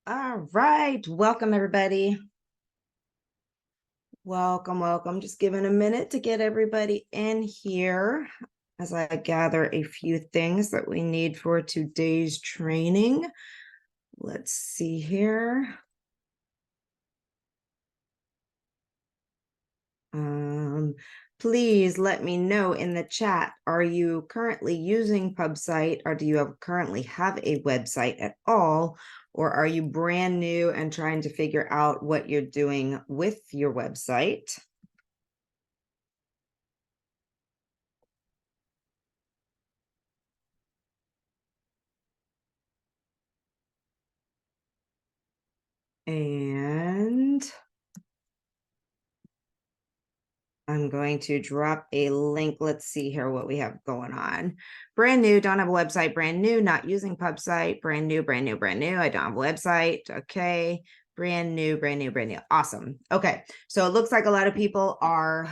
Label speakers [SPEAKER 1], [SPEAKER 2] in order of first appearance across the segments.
[SPEAKER 1] All right, welcome everybody. Welcome. Just giving a minute to get everybody in here as I gather a few things that we need for today's training. Let's see here. Please let me know in the chat, are you currently using PubSite, or do you currently have a website at all? Or are you brand new and trying to figure out what you're doing with your website? And I'm going to drop a link. Let's see here what we have going on. Brand new, don't have a website. Brand new, not using PubSite. Brand new. I don't have a website. Okay. Brand new. Awesome. Okay. So it looks like a lot of people are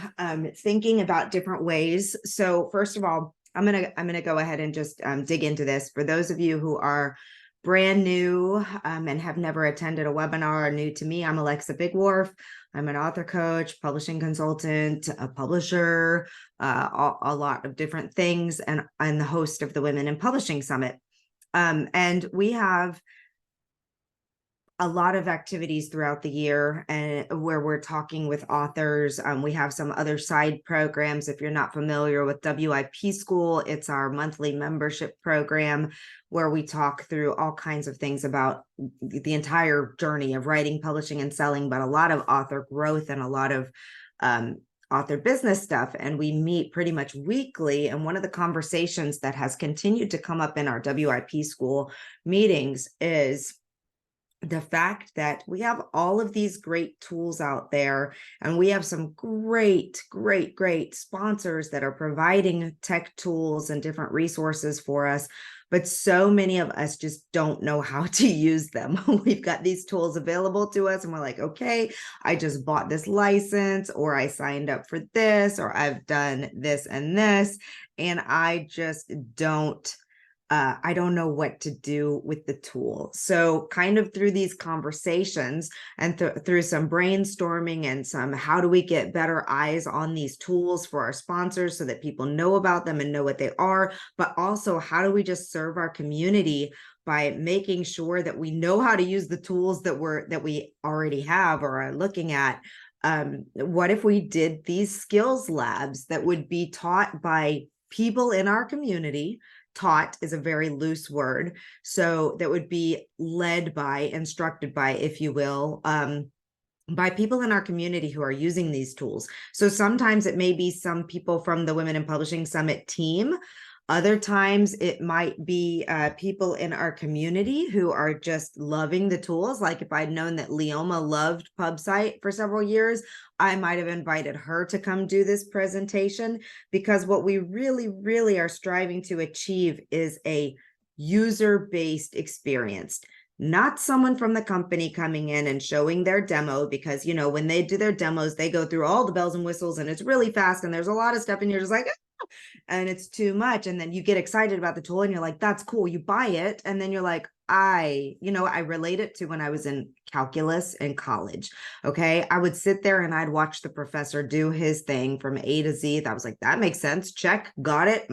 [SPEAKER 1] thinking about different ways. So first of all, I'm gonna go ahead and just dig into this. For those of you who are brand new and have never attended a webinar or new to me, I'm Alexa Bigwharf. I'm an author coach, publishing consultant, a publisher, a lot of different things, and I'm the host of the Women in Publishing Summit. And we have a lot of activities throughout the year and where we're talking with authors. We have some other side programs. If you're not familiar with WIP School, it's our monthly membership program where we talk through all kinds of things about the entire journey of writing, publishing, and selling, but a lot of author growth and a lot of author business stuff. And we meet pretty much weekly. And one of the conversations that has continued to come up in our WIP School meetings is the fact that we have all of these great tools out there, and we have some great sponsors that are providing tech tools and different resources for us. But so many of us just don't know how to use them. We've got these tools available to us and we're like, okay, I just bought this license, or I signed up for this, or I've done this and this, and I just don't I don't know what to do with the tool. So kind of through these conversations and through some brainstorming and some how do we get better eyes on these tools for our sponsors so that people know about them and know what they are, but also how do we just serve our community by making sure that we know how to use the tools that we already have or are looking at. What if we did these skills labs that would be taught by people in our community? Taught is a very loose word, so that would be led by, instructed by, if you will, by people in our community who are using these tools. So sometimes it may be some people from the Women in Publishing Summit team. Other times it might be people in our community who are just loving the tools. Like if I'd known that Leoma loved PubSite for several years, I might have invited her to come do this presentation, because what we really are striving to achieve is a user-based experience. Not someone from the company coming in and showing their demo, because, you know, when they do their demos, they go through all the bells and whistles and it's really fast and there's a lot of stuff and you're just like, and it's too much. And then you get excited about the tool and you're like, that's cool. You buy it. And then you're like, I relate it to when I was in calculus in college. Okay. I would sit there and I'd watch the professor do his thing from A to Z. That was like, that makes sense. Check. Got it.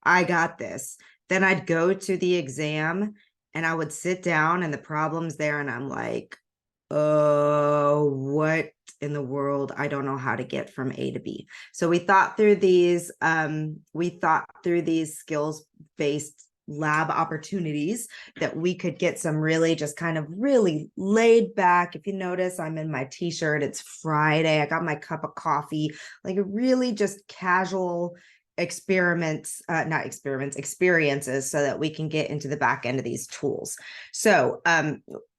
[SPEAKER 1] I got this. Then I'd go to the exam and I would sit down and the problem's there. And I'm like, oh, what in the world? I don't know how to get from A to B. So we thought through these skills-based lab opportunities that we could get some really just kind of really laid back. If you notice, I'm in my t-shirt, it's Friday, I got my cup of coffee, like a really just casual experiences so that we can get into the back end of these tools. So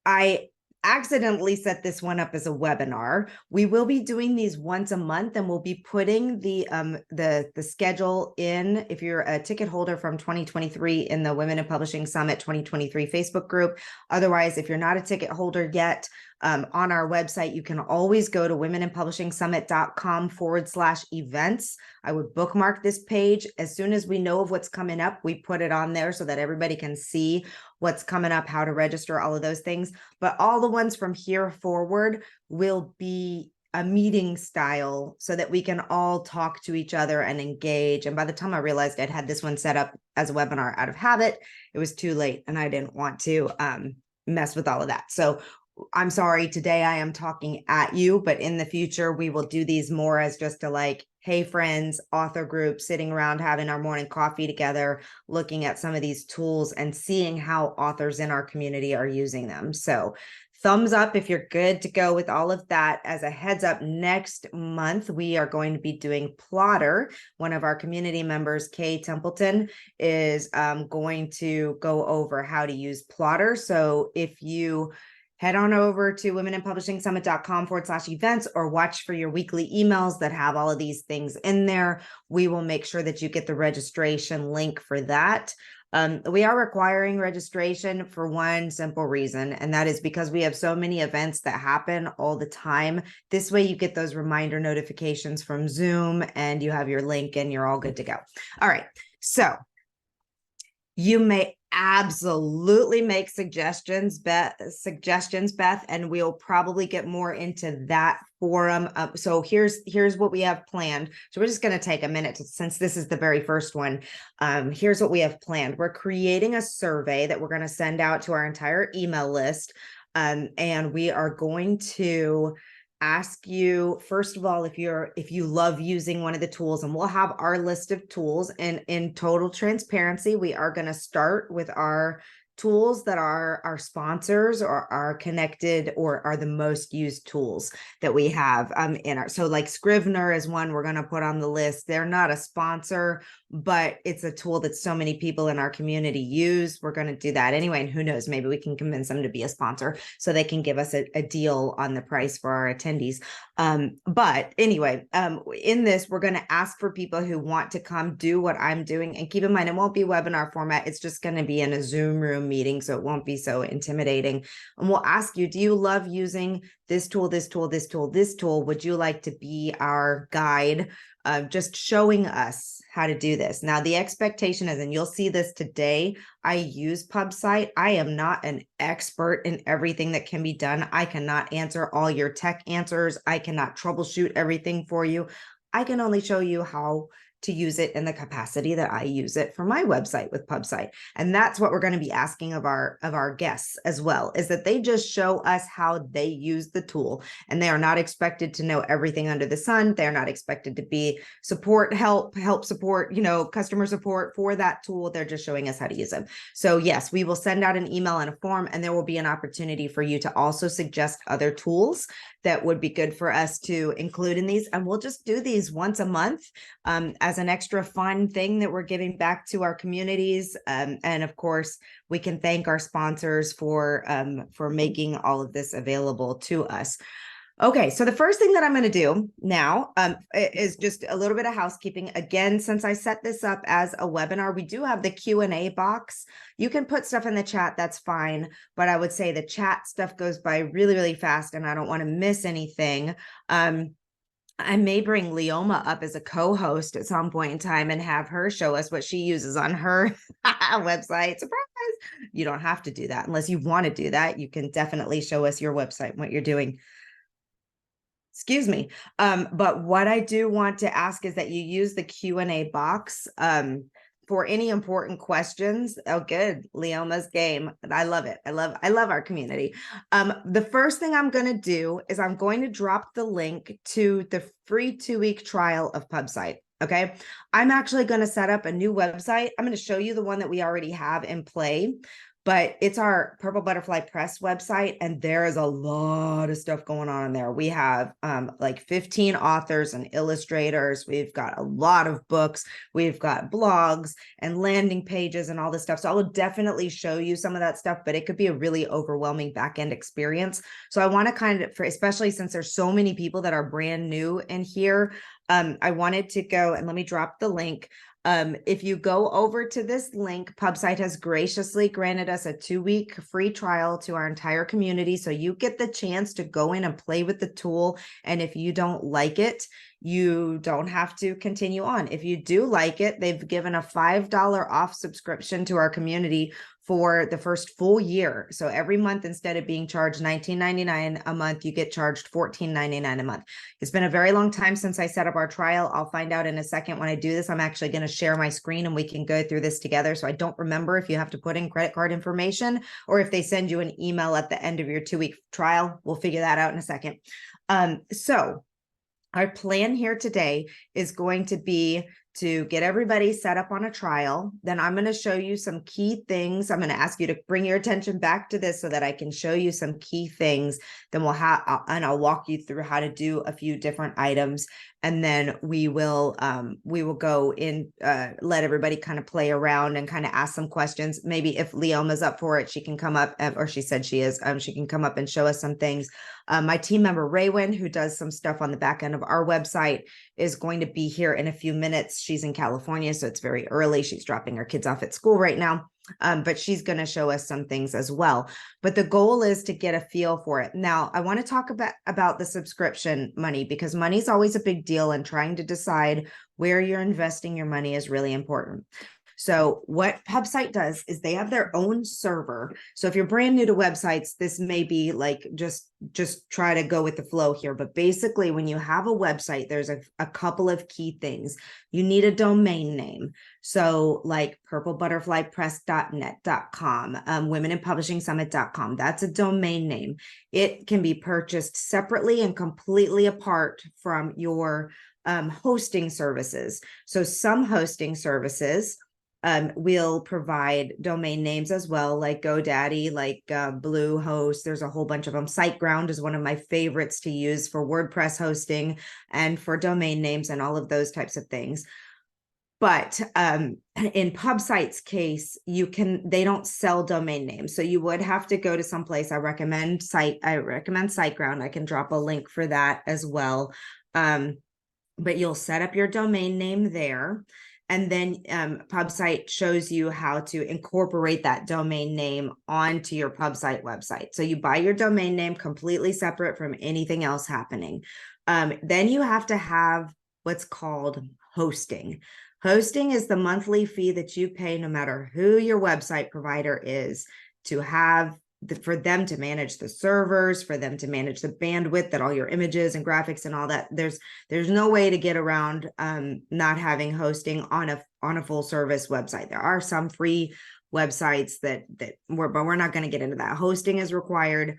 [SPEAKER 1] I accidentally set this one up as a webinar. We will be doing these once a month, and we'll be putting the schedule in, if you're a ticket holder from 2023, in the Women in Publishing Summit 2023 Facebook group. Otherwise, if you're not a ticket holder yet, On our website, you can always go to womeninpublishingsummit.com/events. I would bookmark this page. As soon as we know of what's coming up, we put it on there so that everybody can see what's coming up, how to register, all of those things. But all the ones from here forward will be a meeting style so that we can all talk to each other and engage. And by the time I realized I'd had this one set up as a webinar out of habit, it was too late and I didn't want to mess with all of that. So I'm sorry, today I am talking at you, but in the future, we will do these more as just a like, hey friends, author group, sitting around having our morning coffee together, looking at some of these tools and seeing how authors in our community are using them. So thumbs up if you're good to go with all of that. As a heads up, next month, we are going to be doing Plotter. One of our community members, Kay Templeton, is going to go over how to use Plotter. So if you head on over to womeninpublishingsummit.com/events or watch for your weekly emails that have all of these things in there. We will make sure that you get the registration link for that. We are requiring registration for one simple reason, and that is because we have so many events that happen all the time. This way you get those reminder notifications from Zoom and you have your link and you're all good to go. All right, so you may absolutely make suggestions, Beth, and we'll probably get more into that forum. So here's what we have planned. So we're just going to take a minute since this is the very first one. Here's what we have planned. We're creating a survey that we're going to send out to our entire email list. And we are going to ask you, first of all, if you love using one of the tools, and we'll have our list of tools, and in total transparency, we are going to start with our tools that are our sponsors or are connected or are the most used tools that we have in our, so like Scrivener is one we're going to put on the list. They're not a sponsor, but it's a tool that so many people in our community use. We're going to do that anyway. And who knows, maybe we can convince them to be a sponsor so they can give us a deal on the price for our attendees. But anyway, in this, we're going to ask for people who want to come do what I'm doing. And keep in mind, it won't be webinar format. It's just going to be in a Zoom room meeting, so it won't be so intimidating. And we'll ask you, do you love using this tool, this tool, this tool, this tool? Would you like to be our guide, just showing us how to do this? Now, the expectation is, and you'll see this today, I use PubSite. I am not an expert in everything that can be done. I cannot answer all your tech answers. I cannot troubleshoot everything for you. I can only show you how to use it in the capacity that I use it for my website with PubSite. And that's what we're going to be asking of our guests as well, is that they just show us how they use the tool. And they are not expected to know everything under the sun. They're not expected to be help support, customer support for that tool. They're just showing us how to use them. So yes, we will send out an email and a form, and there will be an opportunity for you to also suggest other tools that would be good for us to include in these. And we'll just do these once a month as an extra fun thing that we're giving back to our communities. And of course, we can thank our sponsors for making all of this available to us. Okay, so the first thing that I'm going to do now is just a little bit of housekeeping. Again, since I set this up as a webinar, we do have the Q&A box. You can put stuff in the chat, that's fine. But I would say the chat stuff goes by really, really fast, and I don't want to miss anything. I may bring Leoma up as a co-host at some point in time and have her show us what she uses on her website. Surprise! You don't have to do that unless you want to do that. You can definitely show us your website, what you're doing. Excuse me. But what I do want to ask is that you use the Q&A box for any important questions. Oh, good. Leoma's game. I love it. I love our community. The first thing I'm going to do is I'm going to drop the link to the free 2-week trial of PubSite. Okay. I'm actually going to set up a new website. I'm going to show you the one that we already have in play. But it's our Purple Butterfly Press website, and there is a lot of stuff going on in there. We have like 15 authors and illustrators. We've got a lot of books. We've got blogs and landing pages and all this stuff. So I will definitely show you some of that stuff, but it could be a really overwhelming back-end experience. So I want to kind of, especially since there's so many people that are brand new in here, I wanted to go, and let me drop the link. If you go over to this link, PubSite has graciously granted us a 2-week free trial to our entire community. So you get the chance to go in and play with the tool. And if you don't like it, you don't have to continue on. If you do like it, they've given a $5 off subscription to our community for the first full year. So every month, instead of being charged $19.99 a month, you get charged $14.99 a month. It's been a very long time since I set up our trial. I'll find out in a second when I do this. I'm actually going to share my screen and we can go through this together. So I don't remember if you have to put in credit card information or if they send you an email at the end of your 2-week trial. We'll figure that out in a second. So our plan here today is going to be to get everybody set up on a trial. Then I'm going to show you some key things. I'm going to ask you to bring your attention back to this so that I can show you some key things. Then I'll walk you through how to do a few different items. And then we will go in, let everybody kind of play around and kind of ask some questions. Maybe if Leoma's up for it, she can come up, or she said she is, she can come up and show us some things. My team member, Raywin, who does some stuff on the back end of our website, is going to be here in a few minutes. She's in California, so it's very early. She's dropping her kids off at school right now. But she's going to show us some things as well. But the goal is to get a feel for it. Now, I want to talk about the subscription money, because money is always a big deal, and trying to decide where you're investing your money is really important. So what PubSite does is they have their own server. So if you're brand new to websites, this may be like just try to go with the flow here. But basically, when you have a website, there's a couple of key things. You need a domain name. So like purplebutterflypress.net.com, womeninpublishingsummit.com, that's a domain name. It can be purchased separately and completely apart from your hosting services. So some hosting services we'll provide domain names as well, like GoDaddy, like Bluehost. There's a whole bunch of them. SiteGround is one of my favorites to use for WordPress hosting and for domain names and all of those types of things. But in PubSite's case, they don't sell domain names. So you would have to go to some place. I recommend SiteGround. I can drop a link for that as well. But you'll set up your domain name there. And then PubSite shows you how to incorporate that domain name onto your PubSite website. So you buy your domain name completely separate from anything else happening. Then you have to have what's called hosting. Hosting is the monthly fee that you pay no matter who your website provider is, to have for them to manage the servers, for them to manage the bandwidth that all your images and graphics and all that. There's no way to get around not having hosting on a full service website. There are some free websites but we're not going to get into that. Hosting is required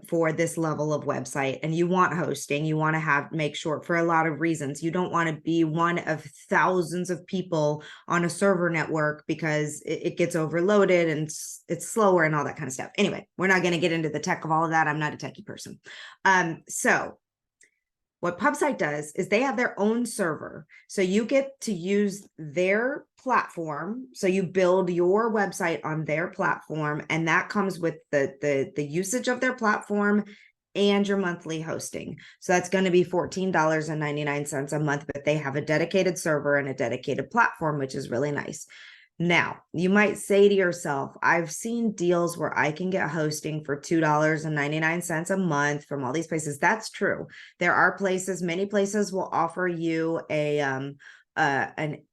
[SPEAKER 1] for this level of website, and you want hosting. You want to make sure, for a lot of reasons. You don't want to be one of thousands of people on a server network, because it gets overloaded and it's slower and all that kind of stuff. Anyway, we're not going to get into the tech of all of that. I'm not a techie person. So what PubSite does is they have their own server. So you get to use their platform. So you build your website on their platform, and that comes with the usage of their platform and your monthly hosting. So that's going to be $14.99 a month, but they have a dedicated server and a dedicated platform, which is really nice. Now, you might say to yourself, I've seen deals where I can get hosting for $2.99 a month from all these places. That's true. There are places, many places will offer you an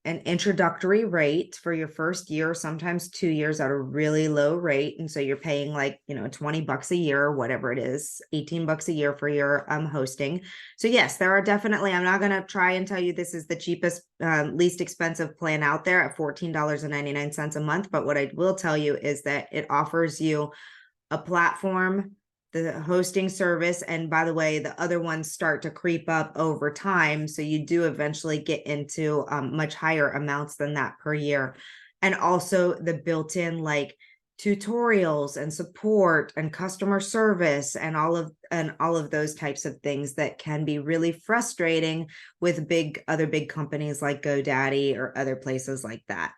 [SPEAKER 1] introductory rate for your first year, sometimes 2 years at a really low rate. And so you're paying like, $20 a year or whatever it is, $18 a year for your hosting. So yes, there are definitely, I'm not going to try and tell you this is the cheapest, least expensive plan out there at $14.99 a month. But what I will tell you is that it offers you a platform, the hosting service, and by the way, the other ones start to creep up over time. So you do eventually get into much higher amounts than that per year. And also the built-in like tutorials and support and customer service and all of those types of things that can be really frustrating with other big companies like GoDaddy or other places like that.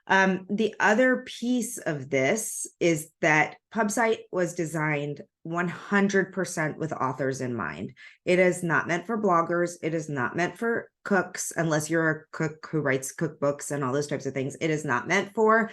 [SPEAKER 1] The other piece of this is that PubSite was designed 100% with authors in mind. It is not meant for bloggers. It is not meant for cooks, unless you're a cook who writes cookbooks and all those types of things. It is not meant for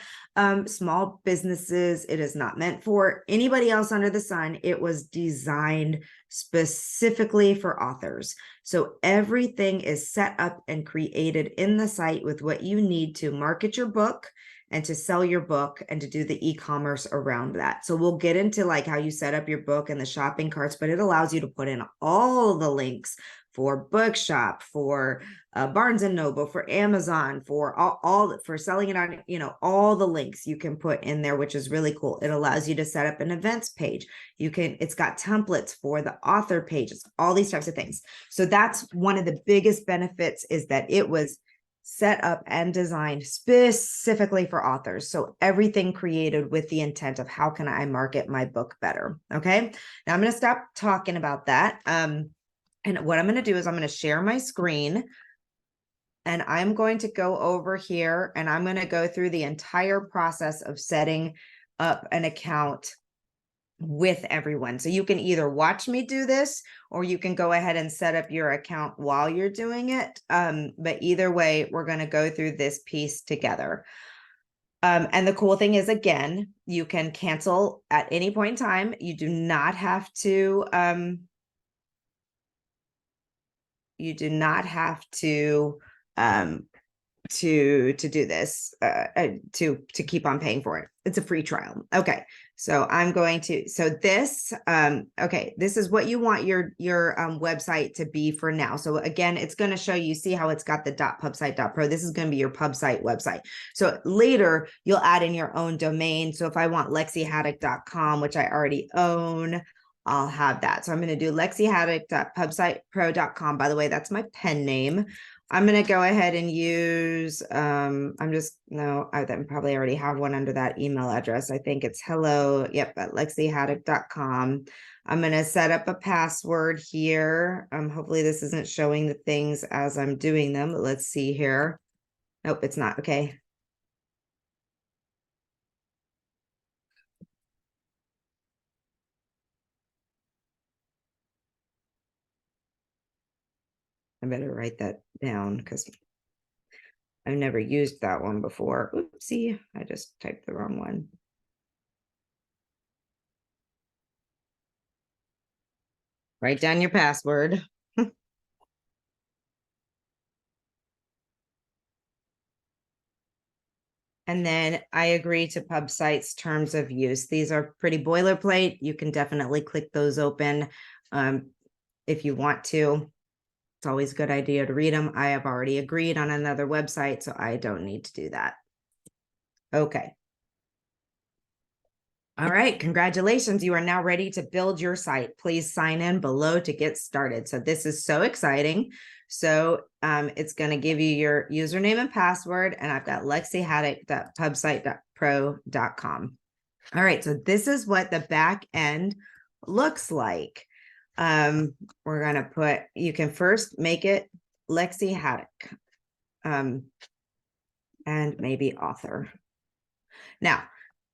[SPEAKER 1] small businesses. It is not meant for anybody else under the sun. It was designed specifically for authors. So everything is set up and created in the site with what you need to market your book and to sell your book and to do the e-commerce around that. So we'll get into like how you set up your book and the shopping carts, but it allows you to put in all the links for Bookshop, for Barnes and Noble, for Amazon, for all for selling it on, all the links you can put in there, which is really cool. It allows you to set up an events page. It's got templates for the author pages, all these types of things. So that's one of the biggest benefits, is that it was set up and designed specifically for authors. So everything created with the intent of how can I market my book better? Okay. Now I'm going to stop talking about that. And what I'm going to do is I'm going to share my screen, and I'm going to go over here and I'm going to go through the entire process of setting up an account with everyone. So you can either watch me do this, or you can go ahead and set up your account while you're doing it. But either way, we're going to go through this piece together. And the cool thing is, again, you can cancel at any point in time. You do not have to, to do this, to keep on paying for it. It's a free trial. Okay. So I'm going to, this is what you want your website to be for now. So again, it's going to show you, see how it's got the .pubsite.pro. This is going to be your Pubsite website. So later you'll add in your own domain. So if I want lexihaddock.com, which I already own, I'll have that. So I'm going to do lexihaddock.pubsitepro.com. By the way, that's my pen name. I'm going to go ahead and use, I probably already have one under that email address. I think it's hello, at lexihaddock.com. I'm going to set up a password here. Hopefully this isn't showing the things as I'm doing them. Let's see here. Nope, it's not. Okay. I better write that down because I've never used that one before. Oopsie, I just typed the wrong one. Write down your password. And then I agree to Pubsite's terms of use. These are pretty boilerplate. You can definitely click those open if you want to. It's always a good idea to read them. I have already agreed on another website, so I don't need to do that. Okay. All right, congratulations. You are now ready to build your site. Please sign in below to get started. So this is so exciting. So it's going to give you your username and password, and I've got lexihaddock.pubsite.pro.com. All right, so this is what the back end looks like. We're going to put, you can first make it Lexi Haddock, and maybe author. Now,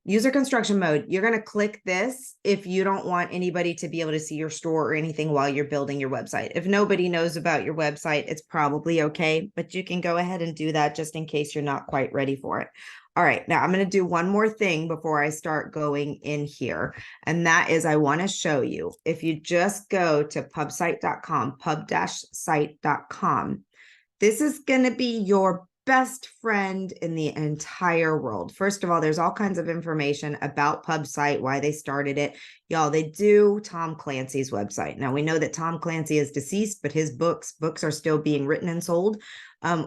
[SPEAKER 1] user construction mode, you're going to click this if you don't want anybody to be able to see your store or anything while you're building your website. If nobody knows about your website, it's probably okay, but you can go ahead and do that just in case you're not quite ready for it. All right, now I'm going to do one more thing before I start going in here, and that is I want to show you, if you just go to pubsite.com, pub-site.com, this is going to be your best friend in the entire world. First of all, there's all kinds of information about Pubsite, why they started it. Y'all, they do Tom Clancy's website. Now, we know that Tom Clancy is deceased, but his books are still being written and sold.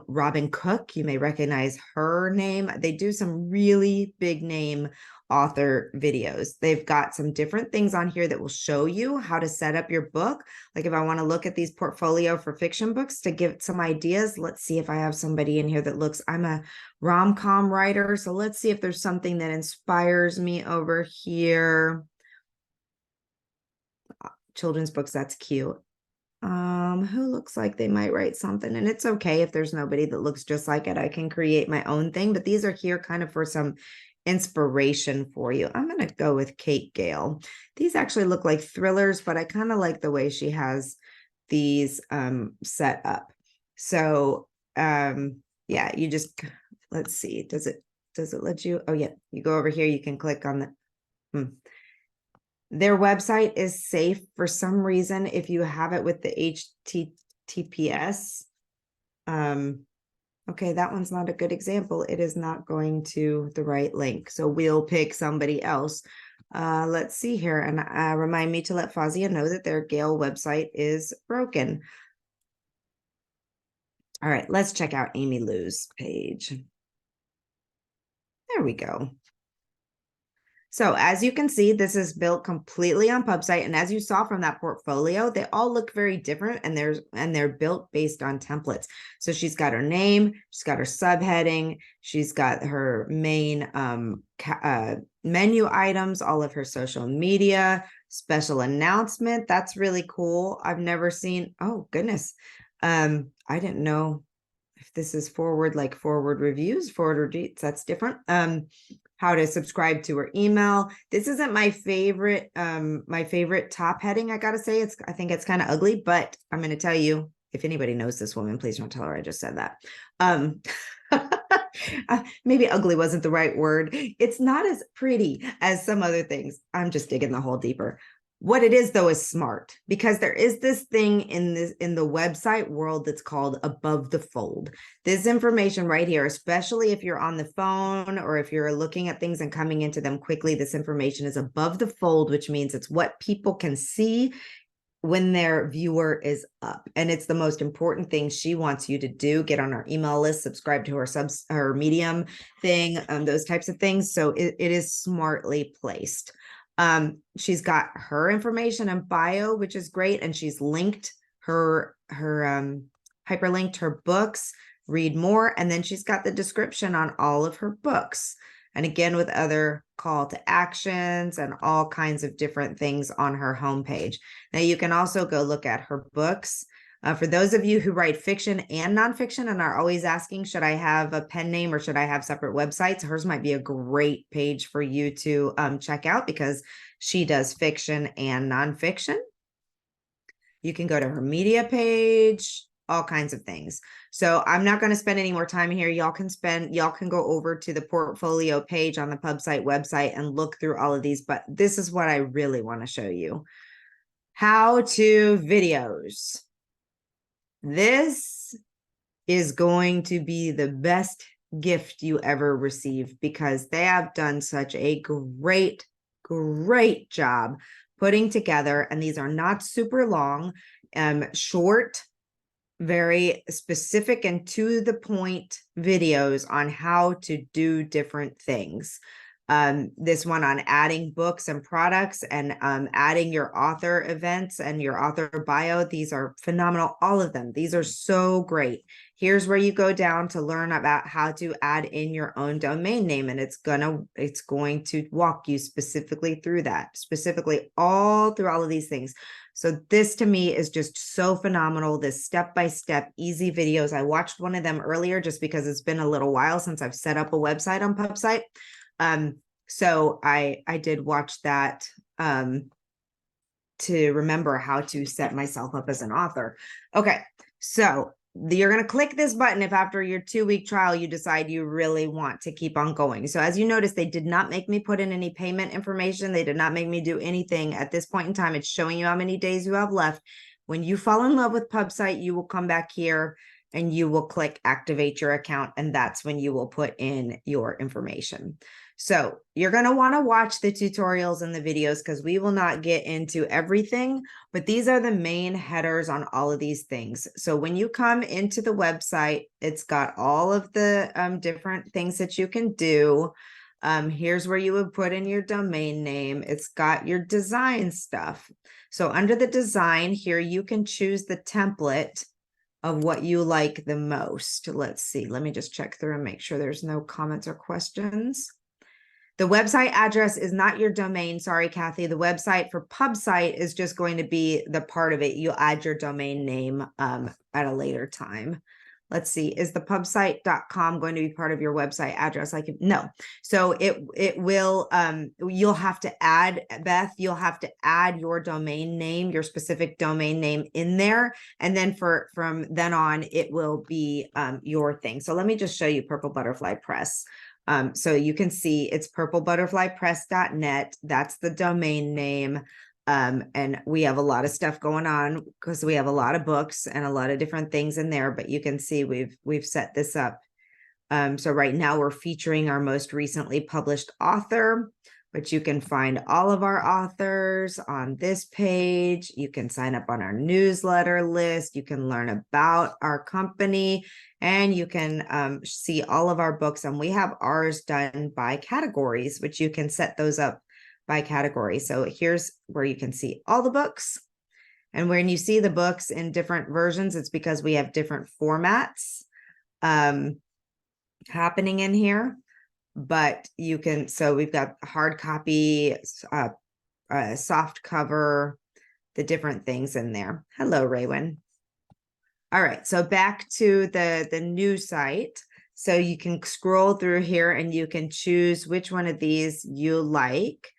[SPEAKER 1] Robin Cook, you may recognize her name. They do some really big name author videos. They've got some different things on here that will show you how to set up your book. Like if I want to look at these portfolio for fiction books to give some ideas, let's see if I have somebody in here that looks, I'm a rom-com writer. So let's see if there's something that inspires me over here. Children's books, that's cute. Who looks like they might write something, and it's okay if there's nobody that looks just like it. I can create my own thing, but these are here kind of for some inspiration for you. I'm going to go with Kate Gale. These actually look like thrillers, but I kind of like the way she has these set up. So yeah, you just, let's see, does it let you? Oh yeah, you go over here, you can click on the Their website is safe for some reason if you have it with the HTTPS. Okay, that one's not a good example. It is not going to the right link. So we'll pick somebody else. Let's see here. And remind me to let Fazia know that their Gale website is broken. All right, let's check out Amy Lou's page. There we go. So as you can see, this is built completely on PubSite. And as you saw from that portfolio, they all look very different and they're built based on templates. So she's got her name, she's got her subheading, she's got her main menu items, all of her social media, special announcement. That's really cool. I've never seen, oh goodness. I didn't know if this is forward reviews, forward reviews, that's different. How to subscribe to her email. This isn't my favorite top heading, I gotta say. I think it's kind of ugly, but I'm gonna tell you, if anybody knows this woman, please don't tell her I just said that. Maybe ugly wasn't the right word. It's not as pretty as some other things. I'm just digging the hole deeper. What it is though is smart, because there is this thing in the website world that's called above the fold. This information right here, especially if you're on the phone or if you're looking at things and coming into them quickly, this information is above the fold, which means it's what people can see when their viewer is up. And it's the most important thing she wants you to do. Get on our email list, subscribe to her Medium thing, those types of things. So it is smartly placed. She's got her information and bio, which is great. And she's linked hyperlinked her books, read more. And then she's got the description on all of her books. And again, with other call to actions and all kinds of different things on her homepage. Now you can also go look at her books. For those of you who write fiction and nonfiction and are always asking, should I have a pen name or should I have separate websites? Hers might be a great page for you to check out, because she does fiction and nonfiction. You can go to her media page, all kinds of things. So I'm not going to spend any more time here. Y'all can go over to the portfolio page on the PubSite website and look through all of these, but this is what I really want to show you. How to videos. This is going to be the best gift you ever receive, because they have done such a great job putting together, and these are not super long, short, very specific and to the point videos on how to do different things. This one on adding books and products and adding your author events and your author bio. These are phenomenal. All of them. These are so great. Here's where you go down to learn about how to add in your own domain name. And it's going to walk you specifically through that, specifically all through all of these things. So this to me is just so phenomenal. This step-by-step easy videos. I watched one of them earlier just because it's been a little while since I've set up a website on PubSite. So I did watch that to remember how to set myself up as an author. Okay, so you're going to click this button if after your 2-week trial you decide you really want to keep on going. So as you notice, they did not make me put in any payment information. They did not make me do anything at this point in time. It's showing you how many days you have left. When you fall in love with PubSite, you will come back here and you will click activate your account, and that's when you will put in your information. So you're going to want to watch the tutorials and the videos, because we will not get into everything, but these are the main headers on all of these things. So when you come into the website, it's got all of the different things that you can do. Here's where you would put in your domain name. It's got your design stuff. So under the design here, you can choose the template of what you like the most. Let's see. Let me just check through and make sure there's no comments or questions. The website address is not your domain. Sorry, Kathy. The website for PubSite is just going to be the part of it. You'll add your domain name at a later time. let's see, is the pubsite.com going to be part of your website address? Like, no. So it will, you'll have to add, Beth, you'll have to add your domain name, your specific domain name in there. And then from then on, it will be your thing. So let me just show you Purple Butterfly Press. So you can see it's purplebutterflypress.net. That's the domain name. And we have a lot of stuff going on because we have a lot of books and a lot of different things in there, but you can see we've set this up. So right now we're featuring our most recently published author, but you can find all of our authors on this page. You can sign up on our newsletter list. You can learn about our company, and you can see all of our books. And we have ours done by categories, which you can set those up by category. So here's where you can see all the books. And when you see the books in different versions, it's because we have different formats happening in here. But you can, so we've got hard copy, soft cover, the different things in there. Hello, Raywin. All right, so back to the new site. So you can scroll through here and you can choose which one of these you like.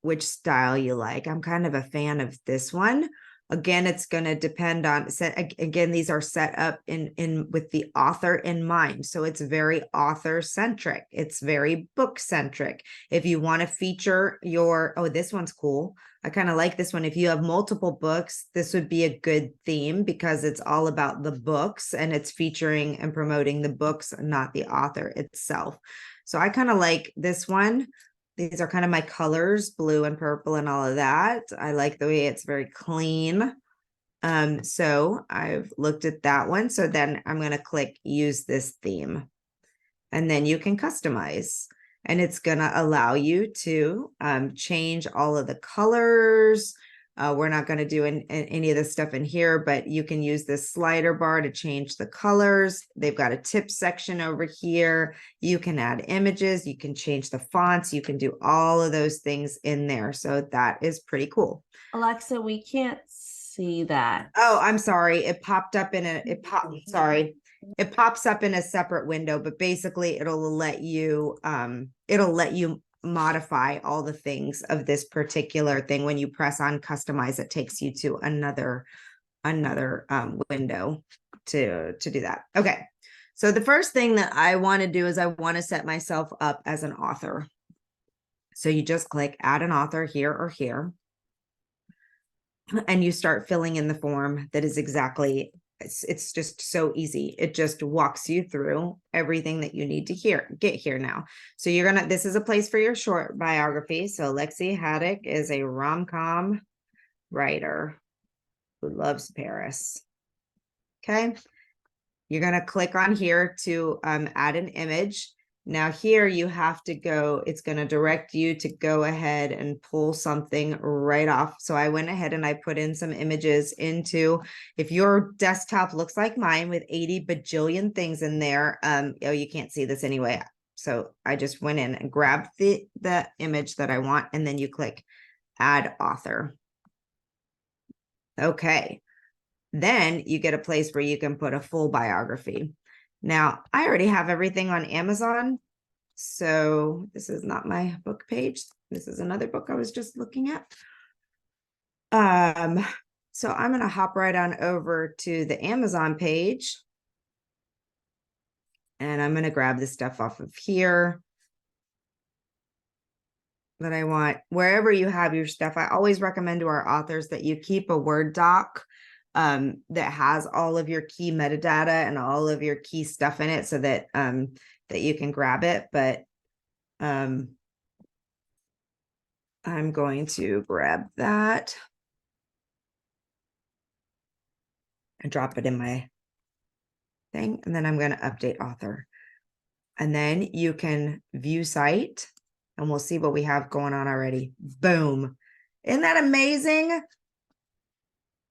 [SPEAKER 1] Which style you like. I'm kind of a fan of this one. Again, it's going to depend on again, these are set up in with the author in mind. So it's very author centric. It's very book centric. If you want to feature your, oh, this one's cool. I kind of like this one. If you have multiple books, this would be a good theme because it's all about the books and it's featuring and promoting the books, not the author itself. So I kind of like this one. These are kind of my colors, blue and purple and all of that. I like the way it's very clean. So I've looked at that one. So then I'm going to click use this theme. And then you can customize. And it's going to allow you to change all of the colors. We're not going to do any of this stuff in here, but you can use this slider bar to change the colors. They've got a tips section over here. You can add images. You can change the fonts. You can do all of those things in there. So that is pretty cool.
[SPEAKER 2] Alexa, we can't see that.
[SPEAKER 1] Oh, I'm sorry. It popped up in a, sorry. It pops up in a separate window, but basically it'll let you modify all the things of this particular thing. When you press on customize, it takes you to another window to do that. Okay. So the first thing that I want to do is I want to set myself up as an author. So you just click add an author here or here. And you start filling in the form that is exactly, it's just so easy. It just walks you through everything that you need to get here now. So you're gonna, this is a place for your short biography. So Lexi Haddock is a rom-com writer who loves Paris. Okay. You're gonna click on here to add an image. Now here you have to go, it's going to direct you to go ahead and pull something right off. So I went ahead and I put in some images into, if your desktop looks like mine with 80 bajillion things in there, oh, you can't see this anyway. So I just went in and grabbed the image that I want, and then you click add author. Okay. Then you get a place where you can put a full biography. Now, I already have everything on Amazon, so this is not my book page. This is another book I was just looking at. So I'm going to hop right on over to the Amazon page, and I'm going to grab the stuff off of here that I want. Wherever you have your stuff, I always recommend to our authors that you keep a Word doc that has all of your key metadata and all of your key stuff in it so that that you can grab it. But I'm going to grab that and drop it in my thing, and then I'm going to update author, and then you can view site, and we'll see what we have going on already. Boom. Isn't that amazing?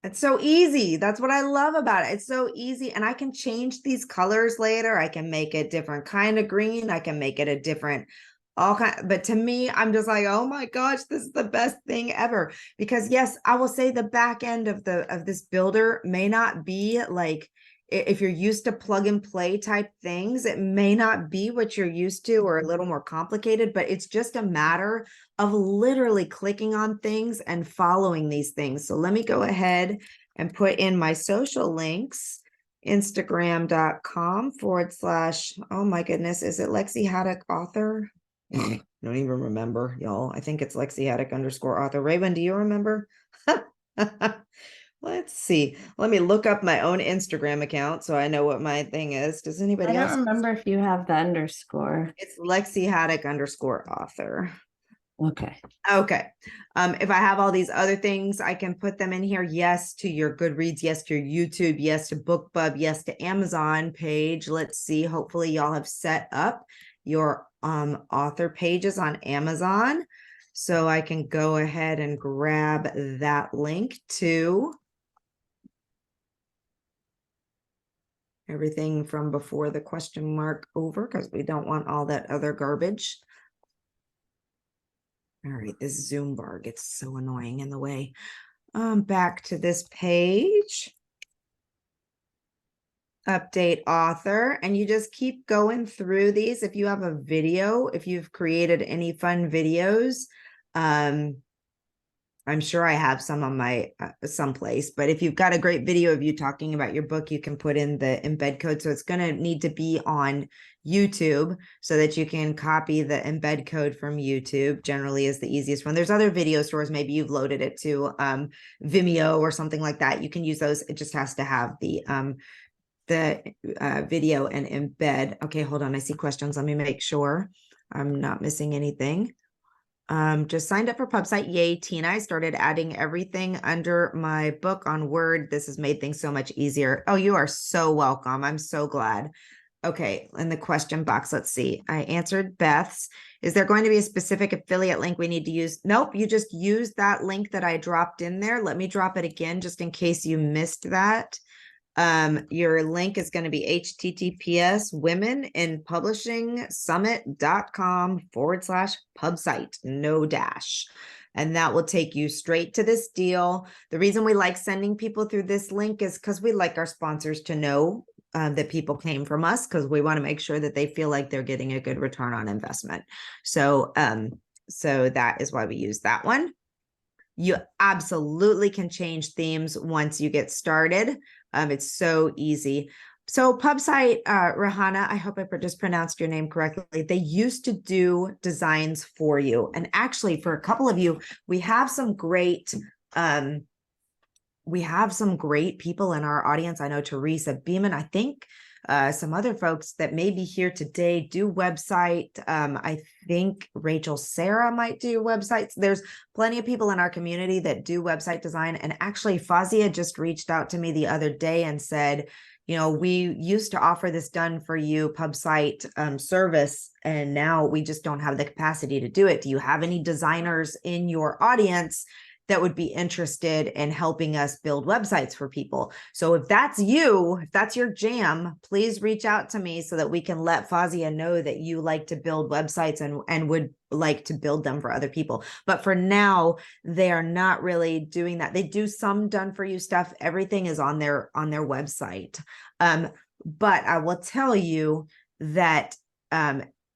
[SPEAKER 1] It's so easy. That's what I love about it. It's so easy. And I can change these colors later. I can make it different kind of green. I can make it a different all kind. But to me, I'm just like, oh my gosh, this is the best thing ever. Because yes, I will say the back end of this builder may not be like if you're used to plug and play type things, it may not be what you're used to or a little more complicated, but it's just a matter of literally clicking on things and following these things. So let me go ahead and put in my social links, instagram.com/, oh my goodness, is it Lexi Haddock author? I don't even remember, y'all. I think it's Lexi Haddock _author. Raven, do you remember? Let's see. Let me look up my own Instagram account so I know what my thing is. Does
[SPEAKER 2] I
[SPEAKER 1] anybody
[SPEAKER 2] don't
[SPEAKER 1] else?
[SPEAKER 2] remember if you have the underscore.
[SPEAKER 1] It's Lexi Haddock _author.
[SPEAKER 2] Okay.
[SPEAKER 1] Okay. If I have all these other things, I can put them in here. Yes to your Goodreads, yes to your YouTube, yes to BookBub, yes to Amazon page. Let's see. Hopefully y'all have set up your author pages on Amazon. So I can go ahead and grab that link to everything from before the question mark over, because we don't want all that other garbage. All right, this Zoom bar gets so annoying in the way. Back to this page. Update author, and you just keep going through these. If you have a video, if you've created any fun videos, I'm sure I have some on my someplace, but if you've got a great video of you talking about your book, you can put in the embed code. So it's going to need to be on YouTube so that you can copy the embed code from YouTube. Generally is the easiest one. There's other video stores. Maybe you've loaded it to Vimeo or something like that. You can use those. It just has to have the video and embed. Okay, hold on. I see questions. Let me make sure I'm not missing anything. Just signed up for PubSite. Yay, Tina. I started adding everything under my book on Word. This has made things so much easier. Oh, you are so welcome. I'm so glad. Okay, in the question box, let's see. I answered Beth's. Is there going to be a specific affiliate link we need to use? Nope, you just use that link that I dropped in there. Let me drop it again just in case you missed that. Your link is going to be https womeninpublishingsummit.com/pubsite, no dash. And that will take you straight to this deal. The reason we like sending people through this link is because we like our sponsors to know that people came from us, because we want to make sure that they feel like they're getting a good return on investment. So, so that is why we use that one. You absolutely can change themes once you get started. It's so easy. So PubSite, Rahana, I hope I just pronounced your name correctly. They used to do designs for you. And actually, for a couple of you, we have some great people in our audience. I know Teresa Beeman, I think some other folks that may be here today do website. I think Rachel Sarah might do websites. There's plenty of people in our community that do website design. And actually, Fazia just reached out to me the other day and said, you know, we used to offer this done for you PubSite service, and now we just don't have the capacity to do it. Do you have any designers in your audience that would be interested in helping us build websites for people? So if that's you, if that's your jam, please reach out to me so that we can let Fazia know that you like to build websites and would like to build them for other people. But for now, they are not really doing that. They do some done for you stuff. Everything is on their website. But I will tell you that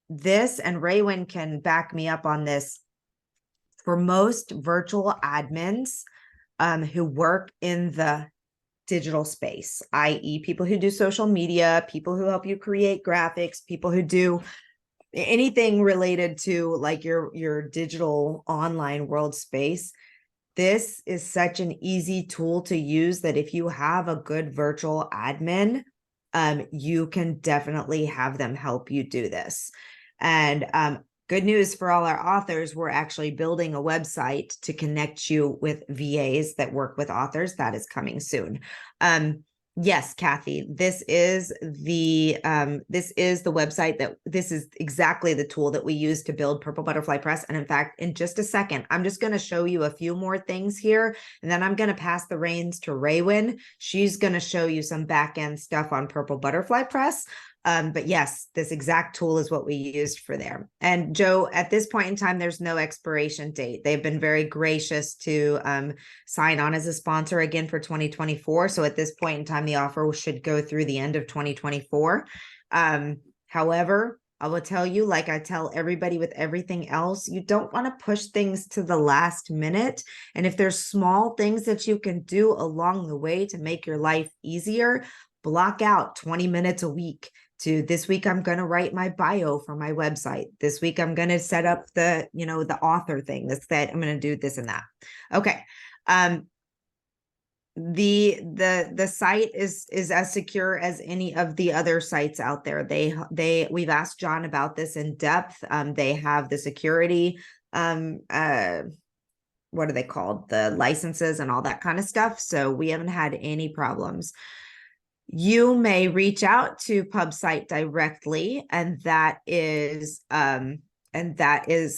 [SPEAKER 1] this, and Raywin can back me up on this, for most virtual admins who work in the digital space, i.e. people who do social media, people who help you create graphics, people who do anything related to like your digital online world space, this is such an easy tool to use that if you have a good virtual admin, you can definitely have them help you do this. And good news for all our authors, we're actually building a website to connect you with VAs that work with authors. That is coming soon. Yes, Kathy, this is the website this is exactly the tool that we use to build Purple Butterfly Press. And in fact, in just a second, I'm just going to show you a few more things here, and then I'm going to pass the reins to Raywin. She's going to show you some back end stuff on Purple Butterfly Press. But yes, this exact tool is what we used for there. And Joe, at this point in time, there's no expiration date. They've been very gracious to sign on as a sponsor again for 2024. So at this point in time, the offer should go through the end of 2024. However, I will tell you, like I tell everybody with everything else, you don't want to push things to the last minute. And if there's small things that you can do along the way to make your life easier, block out 20 minutes a week. To this week, I'm going to write my bio for my website. This week, I'm going to set up the, the author thing. That I'm going to do this and that. Okay. The site is as secure as any of the other sites out there. We've asked John about this in depth. They have the security, what are they called? The licenses and all that kind of stuff. So we haven't had any problems. You may reach out to PubSite directly, and that is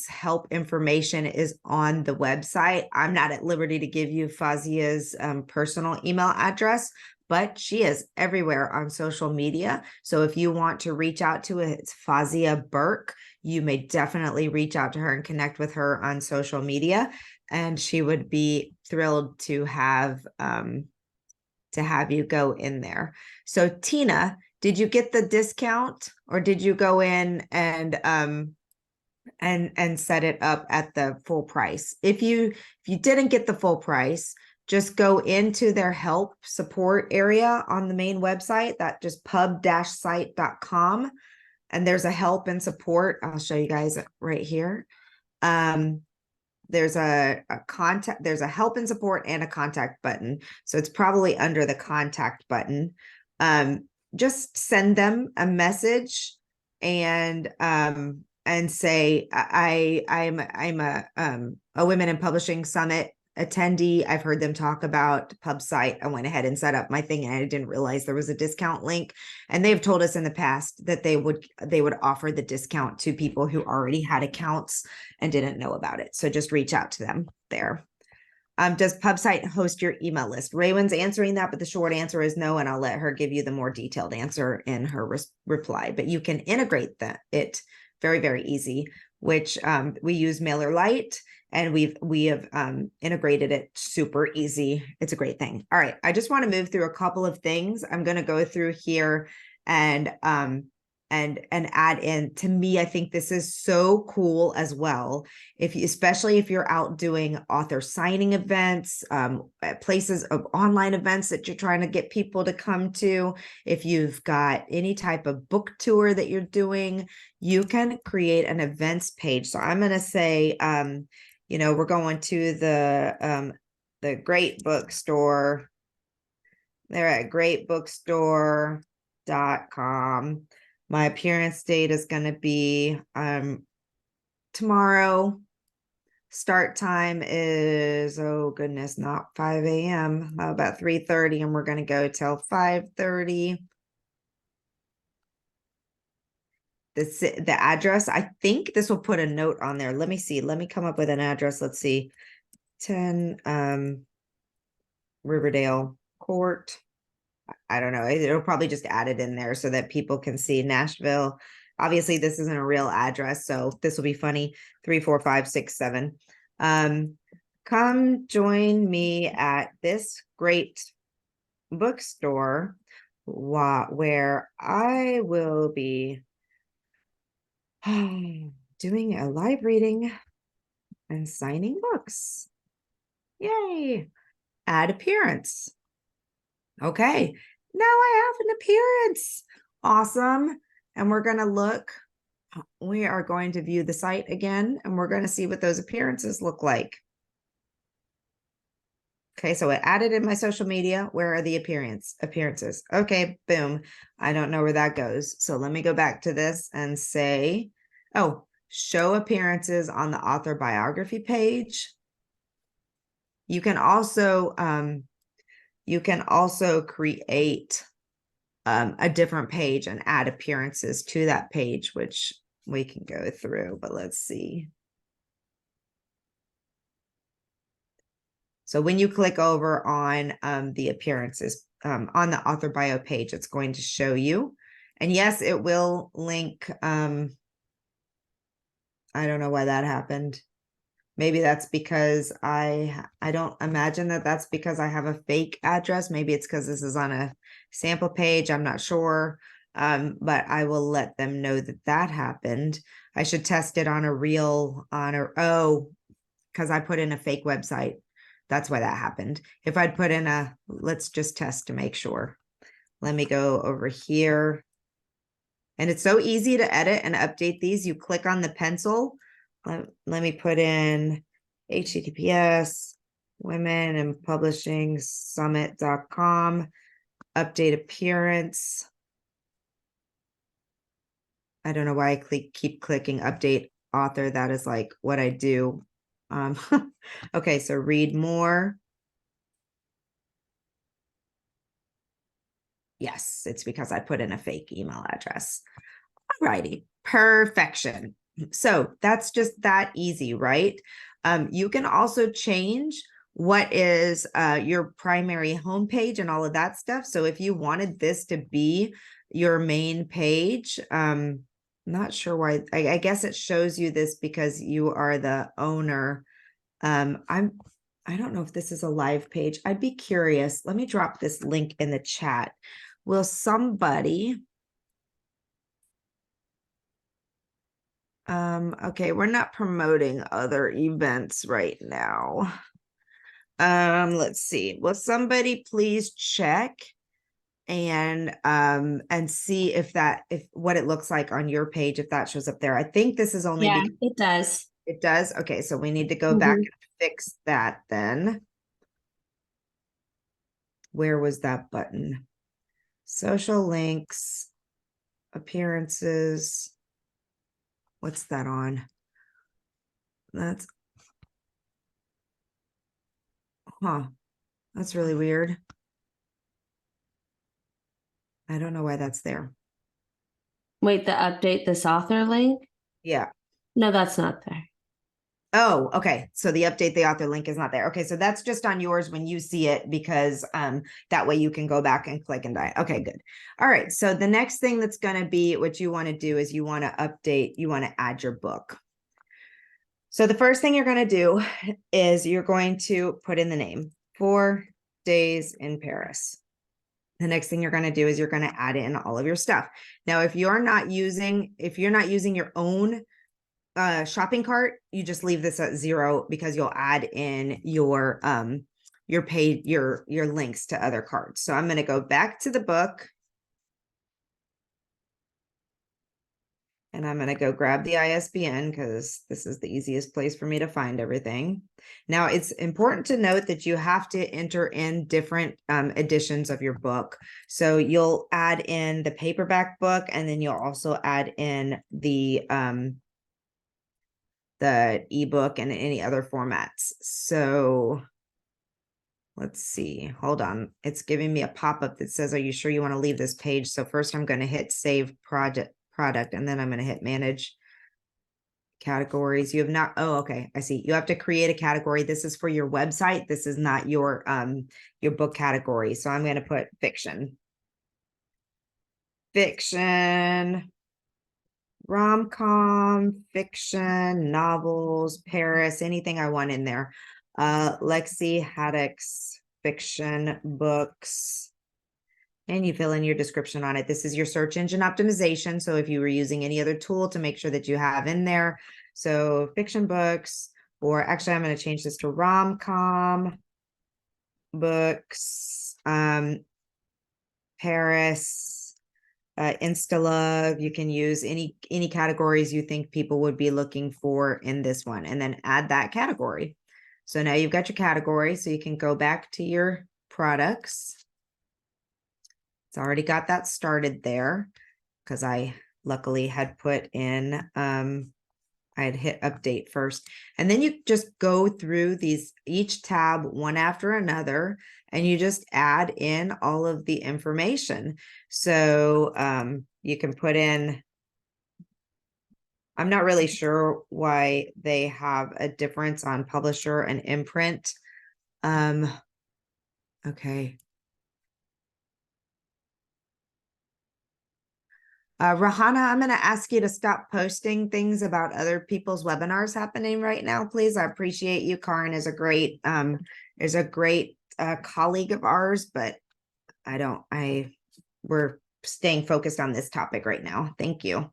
[SPEAKER 1] help information is on the website. I'm not at liberty to give you Fazia's personal email address, but she is everywhere on social media. So if you want to reach out to it, it's Fazia Burke. You may definitely reach out to her and connect with her on social media, and she would be thrilled to have you go in there. So Tina, did you get the discount, or did you go in and set it up at the full price? If you didn't get the full price, just go into their help support area on the main website, that just pub-site.com, and there's a help and support. I'll show you guys right here. There's a contact, there's a help and support and a contact button. So it's probably under the contact button. Just send them a message and say, I'm a Women in Publishing Summit attendee. I've heard them talk about PubSite. I went ahead and set up my thing, and I didn't realize there was a discount link. And they've told us in the past that they would offer the discount to people who already had accounts and didn't know about it. So just reach out to them there. Does PubSite host your email list? Raywin's answering that, but the short answer is no, and I'll let her give you the more detailed answer in her reply. But you can integrate it very, very easy, which we use MailerLite, and we have integrated it super easy. It's a great thing. All right, I just want to move through a couple of things. I'm going to go through here and add in. To me, I think this is so cool as well. Especially if you're out doing author signing events, places of online events that you're trying to get people to come to. If you've got any type of book tour that you're doing, you can create an events page. So I'm going to say, we're going to the Great Bookstore. They're at greatbookstore.com. My appearance date is going to be tomorrow. Start time is, oh goodness, not 5 a.m. How about 3:30? And we're going to go till 5:30. The address, I think this will put a note on there. Let me see. Let me come up with an address. Let's see. 10 Riverdale Court. I don't know. It'll probably just add it in there so that people can see Nashville. Obviously, this isn't a real address, so this will be funny. 34567. Come join me at this great bookstore where I will be doing a live reading and signing books. Yay! Add appearance. Okay, now I have an appearance. Awesome. And we're going to look. We are going to view the site again, and we're going to see what those appearances look like. Okay, so I added in my social media. Where are the appearances? Okay, boom. I don't know where that goes. So let me go back to this and say, oh, show appearances on the author biography page. You can also create a different page and add appearances to that page, which we can go through, but let's see. So when you click over on the appearances on the author bio page, it's going to show you. And yes, it will link. I don't know why that happened. Maybe that's because I don't imagine that that's because I have a fake address. Maybe it's because this is on a sample page. I'm not sure. But I will let them know that that happened. I should test it on a real because I put in a fake website. That's why that happened. If I'd put in let's just test to make sure. Let me go over here. And it's so easy to edit and update these. You click on the pencil. Let me put in HTTPS women and publishing summit.com update appearance. I don't know why I keep clicking update author. That is like what I do. Okay, so read more. Yes, it's because I put in a fake email address. Alrighty, perfection. So that's just that easy, right? You can also change what is your primary homepage and all of that stuff. So if you wanted this to be your main page, not sure why. I guess it shows you this because you are the owner. I don't know if this is a live page. I'd be curious. Let me drop this link in the chat. Will somebody okay, we're not promoting other events right now. Let's see. Will somebody please check and see if what it looks like on your page, if that shows up there. I think this is only
[SPEAKER 2] Yeah,
[SPEAKER 1] because
[SPEAKER 2] it does.
[SPEAKER 1] it does. Okay, so we need to go back and fix that then. Where was that button? Social links, appearances. What's that on? That's that's really weird. I don't know why that's there.
[SPEAKER 2] Wait, the update this author link?
[SPEAKER 1] Yeah.
[SPEAKER 2] No, that's not there.
[SPEAKER 1] Oh, okay. So the update the author link is not there. Okay, so that's just on yours when you see it because that way you can go back and click and die. Okay, good. All right. So the next thing that's going to be what you want to do is you want to update, you want to add your book. So the first thing you're going to do is you're going to put in the name 4 Days in Paris. The next thing you're going to do is you're going to add in all of your stuff. Now, if you're not using your own shopping cart, you just leave this at 0 because you'll add in your links to other carts. So I'm going to go back to the book and I'm going to go grab the ISBN because this is the easiest place for me to find everything. Now it's important to note that you have to enter in different editions of your book. So you'll add in the paperback book and then you'll also add in the ebook and any other formats. So let's see, hold on. It's giving me a pop-up that says, are you sure you want to leave this page? So first I'm going to hit save product, and then I'm going to hit manage categories. You have not, oh, okay. I see. You have to create a category. This is for your website. This is not your book category. So I'm going to put fiction, rom-com, fiction, novels, Paris, anything I want in there. Lexi Haddock's fiction books. And you fill in your description on it. This is your search engine optimization. So if you were using any other tool to make sure that you have in there. So fiction books, or actually I'm going to change this to rom-com books, Paris, Instalove. You can use any categories you think people would be looking for in this one, and then add that category. So now you've got your category, so you can go back to your products. It's already got that started there because I luckily had put in, I had hit update first. And then you just go through each tab one after another, and you just add in all of the information. So you can put in, I'm not really sure why they have a difference on publisher and imprint. Okay. Rahana, I'm going to ask you to stop posting things about other people's webinars happening right now, please. I appreciate you. Karin is a great colleague of ours, but we're staying focused on this topic right now. Thank you.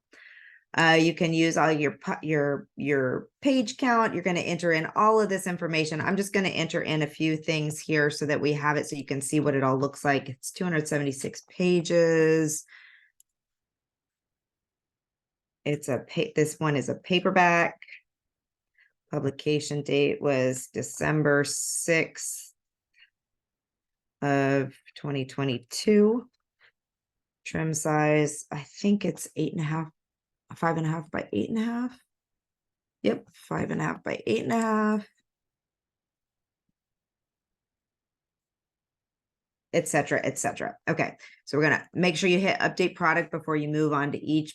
[SPEAKER 1] You can use all your page count. You're going to enter in all of this information. I'm just going to enter in a few things here so that we have it so you can see what it all looks like. It's 276 pages. This one is a paperback. Publication date was December 6th of 2022. Trim size, I think it's 8.5, 5.5 by 8.5. Yep, 5.5 by 8.5. Etc. etc. Okay, so we're gonna make sure you hit update product before you move on to each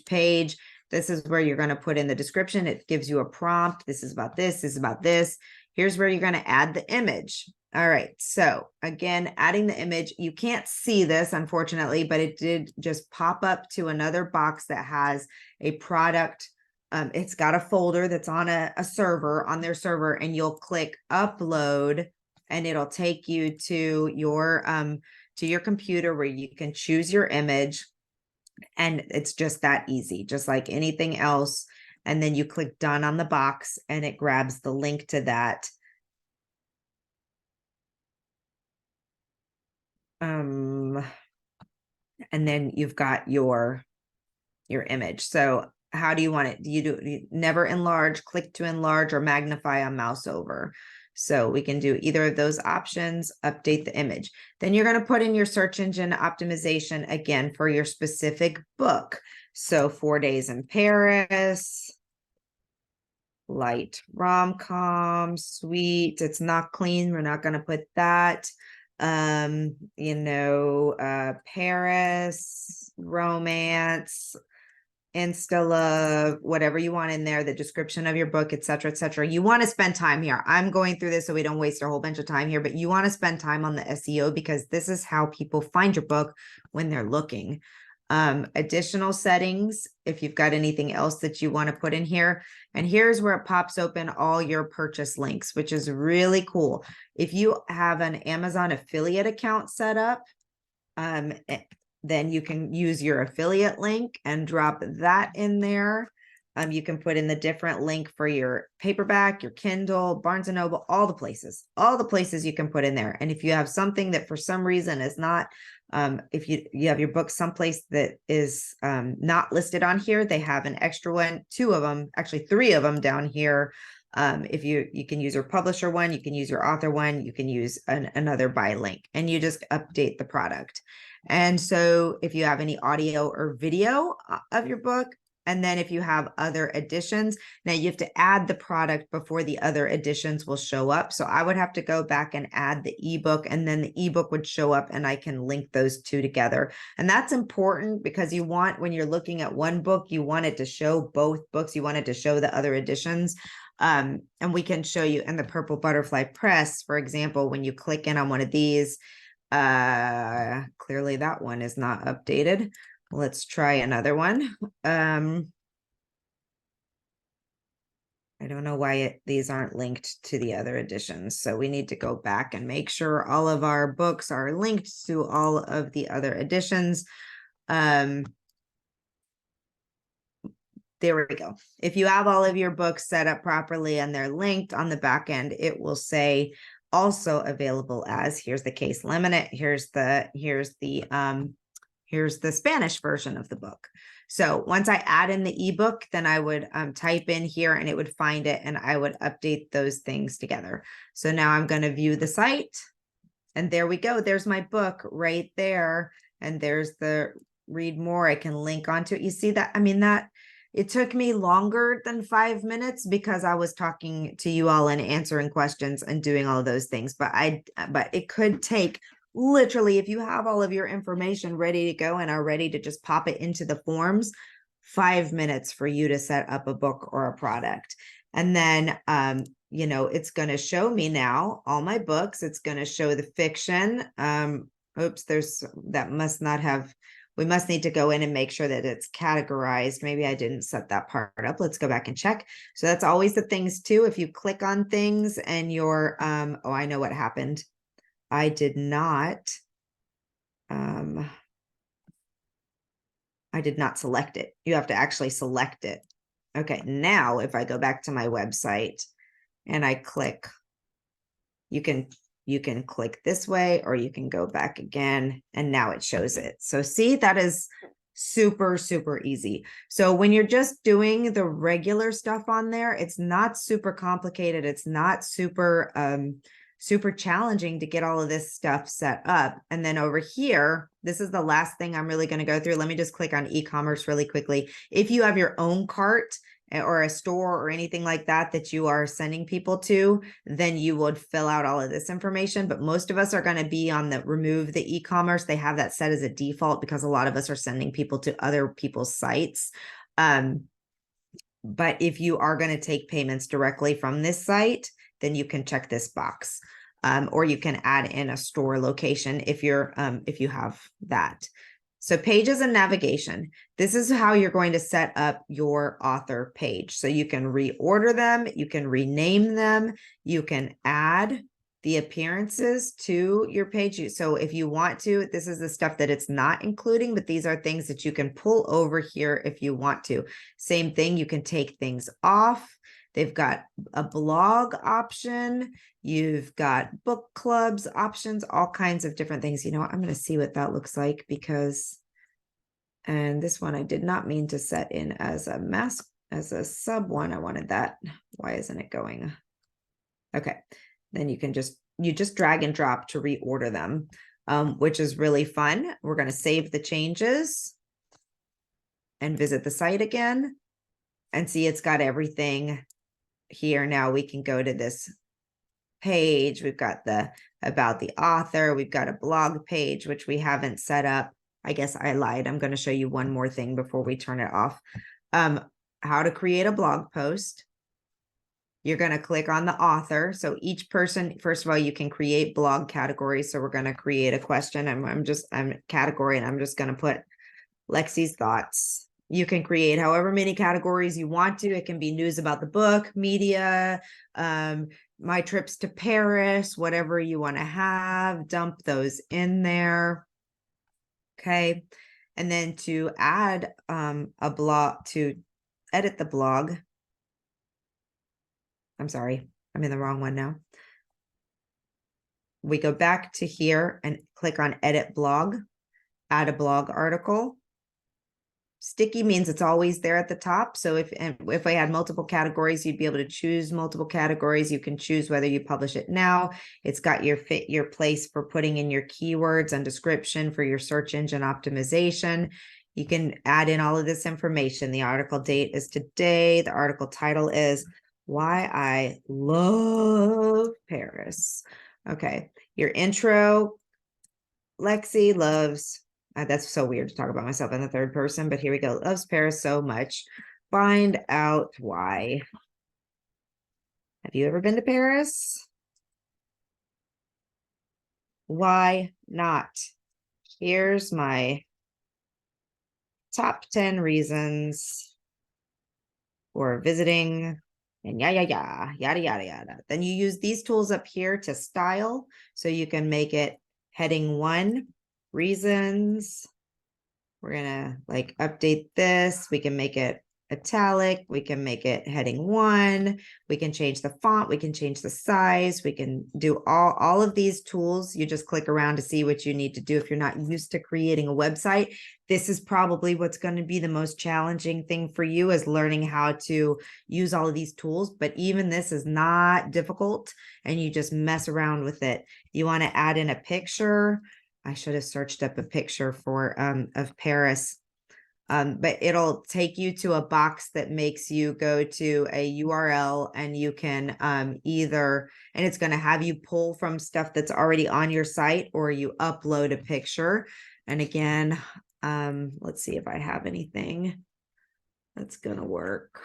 [SPEAKER 1] page. This is where you're going to put in the description. It gives you a prompt. This is about this. This is about this. Here's where you're going to add the image. All right. So again, adding the image, you can't see this, unfortunately, but it did just pop up to another box that has a product. It's got a folder that's on a server, on their server, and you'll click upload and it'll take you to your computer where you can choose your image. And it's just that easy, just like anything else. And then you click done on the box and it grabs the link to that. And then you've got your image. So how do you want it? Do you never enlarge, click to enlarge, or magnify on mouse over? So we can do either of those options, update the image. Then you're going to put in your search engine optimization again for your specific book. So 4 Days in Paris, light rom-com, sweet. It's not clean. We're not going to put that. Paris, romance, Insta love, whatever you want in there, the description of your book, etc., etc. You want to spend time here. I'm going through this so we don't waste a whole bunch of time here, but you want to spend time on the SEO because this is how people find your book when they're looking. Additional settings, if you've got anything else that you want to put in here. And here's where it pops open all your purchase links, which is really cool. If you have an Amazon affiliate account set up, then you can use your affiliate link and drop that in there. You can put in the different link for your paperback, your Kindle, Barnes & Noble, all the places you can put in there. And if you have something that for some reason is not, if you have your book someplace that is not listed on here, they have an extra one, 2 of them, actually 3 of them down here. If you can use your publisher one, you can use your author one, you can use another buy link, and you just update the product. And so if you have any audio or video of your book, and then if you have other editions, now you have to add the product before the other editions will show up. So I would have to go back and add the ebook, and then the ebook would show up and I can link those 2 together. And that's important because you want, when you're looking at one book, you want it to show both books. You want it to show the other editions. And we can show you in the Purple Butterfly Press, for example, when you click in on one of these, clearly that one is not updated. Let's try another one. I don't know why these aren't linked to the other editions. So we need to go back and make sure all of our books are linked to all of the other editions. There we go. If you have all of your books set up properly and they're linked on the back end, it will say also available as, here's the Case Limit, here's the Spanish version of the book. So once I add in the ebook, then I would type in here and it would find it and I would update those things together. So now I'm going to view the site and there we go. There's my book right there. And there's the read more. I can link onto it. You see that? I mean, it took me longer than 5 minutes because I was talking to you all and answering questions and doing all of those things. But it could take literally, if you have all of your information ready to go and are ready to just pop it into the forms, 5 minutes for you to set up a book or a product. And then, it's going to show me now all my books. It's going to show the fiction. Oops, that must not have, We must need to go in and make sure that it's categorized. Maybe I didn't set that part up. Let's go back and check. So that's always the things too. If you click on things and you're, oh, I know what happened. I did not select it. You have to actually select it. Okay, now if I go back to my website and I click, you can click this way, or you can go back again, and now it shows it. So see, that is super, super easy. So when you're just doing the regular stuff on there, it's not super complicated. It's not super, super challenging to get all of this stuff set up. And then over here, this is the last thing I'm really going to go through. Let me just click on e-commerce really quickly. If you have your own cart or a store or anything like that that you are sending people to, then you would fill out all of this information. But most of us are going to be on the remove the e-commerce. They have that set as a default because a lot of us are sending people to other people's sites. But if you are going to take payments directly from this site, then you can check this box. Or you can add in a store location if you have that. So pages and navigation. This is how you're going to set up your author page. So you can reorder them, you can rename them, you can add the appearances to your page. So if you want to, this is the stuff that it's not including, but these are things that you can pull over here if you want to. Same thing, you can take things off. They've got a blog option. You've got book clubs options, all kinds of different things. You know what? I'm going to see what that looks like because, and this one I did not mean to set in as a mask, as a sub one. I wanted that. Why isn't it going? Okay. Then you just drag and drop to reorder them, which is really fun. We're going to save the changes and visit the site again and see it's got everything here. Now we can go to this page. We've got the about the author. We've got a blog page, which we haven't set up. I guess I lied. I'm going to show you one more thing before we turn it off. How to create a blog post. You're going to click on the author. So each person, first of all, you can create blog categories. So we're going to create a question. I'm category, and I'm just going to put Lexi's thoughts. You can create however many categories you want to. It can be news about the book, media, my trips to Paris, whatever you want to have, dump those in there. Okay. And then to add a blog, to edit the blog. I'm sorry, I'm in the wrong one now. We go back to here and click on edit blog, add a blog article. Sticky means it's always there at the top. So if I had multiple categories, you'd be able to choose multiple categories. You can choose whether you publish it now. It's got your place for putting in your keywords and description for your search engine optimization. You can add in all of this information. The article date is today. The article title is Why I Love Paris. Okay. Your intro, Lexi loves, that's so weird to talk about myself in the third person, but here we go. Loves Paris so much. Find out why. Have you ever been to Paris? Why not? Here's my top 10 reasons for visiting, and yada, yada. Then you use these tools up here to style. So you can make it heading 1, reasons. We're gonna like update this. We can make it italic. We can make it heading 1. We can change the font. We can change the size. We can do all of these tools. You just click around to see what you need to do. If you're not used to creating a website, this is probably what's going to be the most challenging thing for you, is learning how to use all of these tools. But even this is not difficult, and you just mess around with it. You want to add in a picture. I should have searched up a picture for of Paris. But it'll take you to a box that makes you go to a URL, and you can either, and it's going to have you pull from stuff that's already on your site, or you upload a picture. And again, let's see if I have anything that's going to work.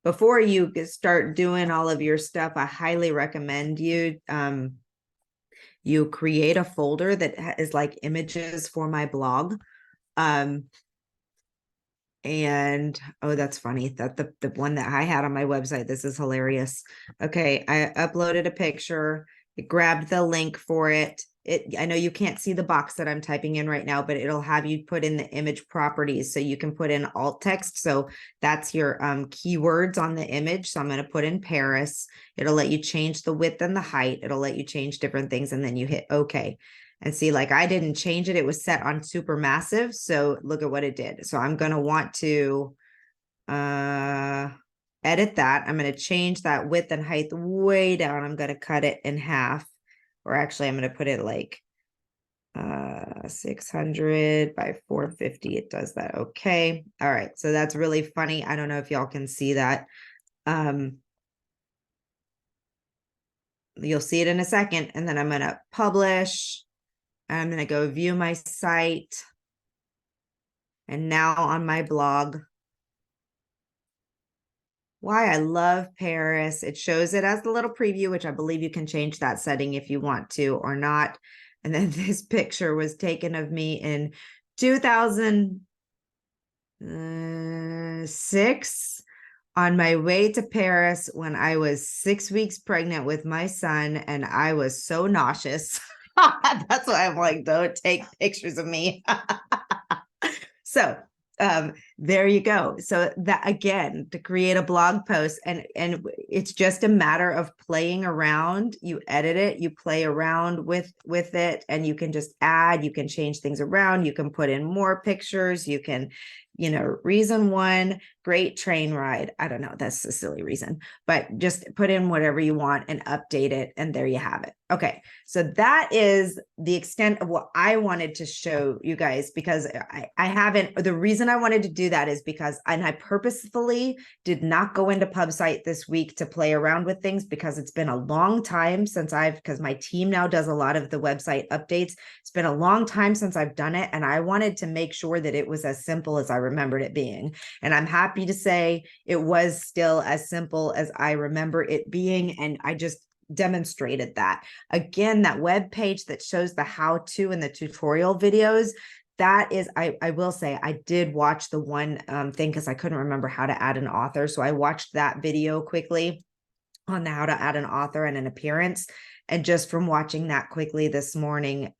[SPEAKER 1] before you start doing all of your stuff, I highly recommend you create a folder that is like images for my blog. And oh, that's funny that the one that I had on my website, this is hilarious. Okay, I uploaded a picture, it grabbed the link for it. I know you can't see the box that I'm typing in right now, but it'll have you put in the image properties, so you can put in alt text. So that's your keywords on the image. So I'm going to put in Paris. It'll let you change the width and the height. It'll let you change different things, and then you hit OK. And see, like I didn't change it. It was set on super massive. So look at what it did. So I'm going to want to edit that. I'm going to change that width and height way down. I'm going to cut it in half, or actually I'm going to put it like 600 by 450. It does that. Okay. All right. So that's really funny. I don't know if y'all can see that. You'll see it in a second, and then I'm going to publish. I'm going to go view my site. And now on my blog, why I love Paris. It shows it as the little preview, which I believe you can change that setting if you want to or not. And then this picture was taken of me in 2006 on my way to Paris when I was 6 weeks pregnant with my son, and I was so nauseous. That's why I'm like, don't take pictures of me. So there you go. So that, again, to create a blog post, and it's just a matter of playing around. You edit it, you play around with it, and you can just add, you can change things around, you can put in more pictures, you can, reason one, great train ride. I don't know, that's a silly reason, but just put in whatever you want and update it, and there you have it. Okay, so that is the extent of what I wanted to show you guys, because I haven't, the reason I wanted to do that is because, and I purposefully did not go into PubSite this week to play around with things, because it's been a long time since because my team now does a lot of the website updates. It's been a long time since I've done it, and I wanted to make sure that it was as simple as I remembered it being. And I'm happy to say it was still as simple as I remember it being, and I just demonstrated that. Again, that web page that shows the how-to and the tutorial videos, that is, I will say, I did watch the one thing because I couldn't remember how to add an author. So I watched that video quickly on how to add an author and an appearance. And just from watching that quickly this morning,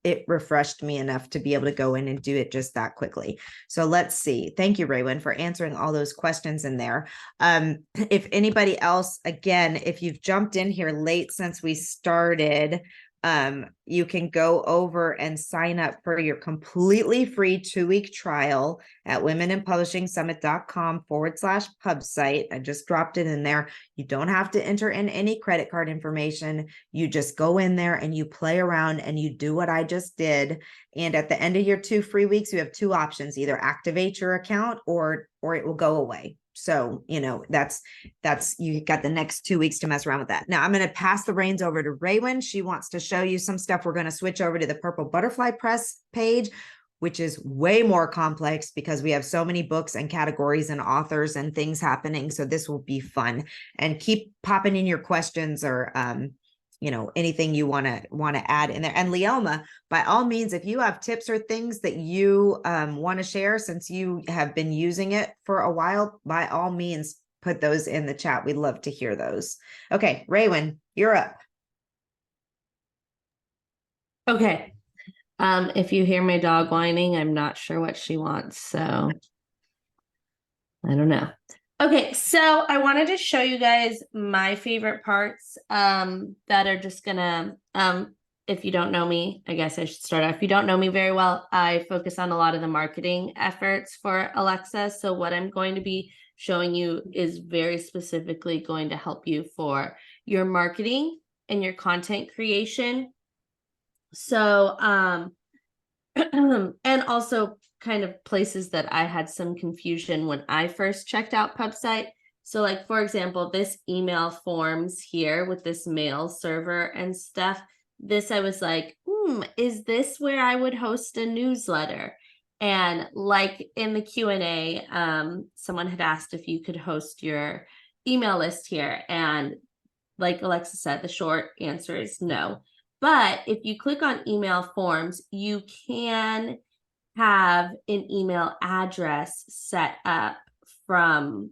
[SPEAKER 1] it refreshed me enough to be able to go in and do it just that quickly. So let's see. Thank you, Raywin, for answering all those questions in there. If anybody else, again, if you've jumped in here late since we started, you can go over and sign up for your completely free 2-week trial at womenandpublishingsummit.com/PubSite. I just dropped it in there. You don't have to enter in any credit card information. You just go in there and you play around and you do what I just did. And at the end of your 2 free weeks, you have 2 options: either activate your account or it will go away. So, that's you got the next 2 weeks to mess around with that. Now I'm going to pass the reins over to Raywin. She wants to show you some stuff. We're going to switch over to the Purple Butterfly Press page, which is way more complex because we have so many books and categories and authors and things happening. So this will be fun, and keep popping in your questions or, anything you want to add in there. And Leoma, by all means, if you have tips or things that you want to share, since you have been using it for a while, by all means, put those in the chat. We'd love to hear those. Okay, Raywin, you're up.
[SPEAKER 2] Okay. If you hear my dog whining, I'm not sure what she wants, so I don't know. Okay, so I wanted to show you guys my favorite parts that are just gonna, if you don't know me, I guess I should start off. If you don't know me very well, I focus on a lot of the marketing efforts for Alexa. So what I'm going to be showing you is very specifically going to help you for your marketing and your content creation. So, and also kind of places that I had some confusion when I first checked out PubSite. So like, for example, this email forms here with this mail server and stuff, this I was like, is this where I would host a newsletter? And like in the Q&A, someone had asked if you could host your email list here. And like Alexa said, the short answer is no. But if you click on email forms, you can have an email address set up from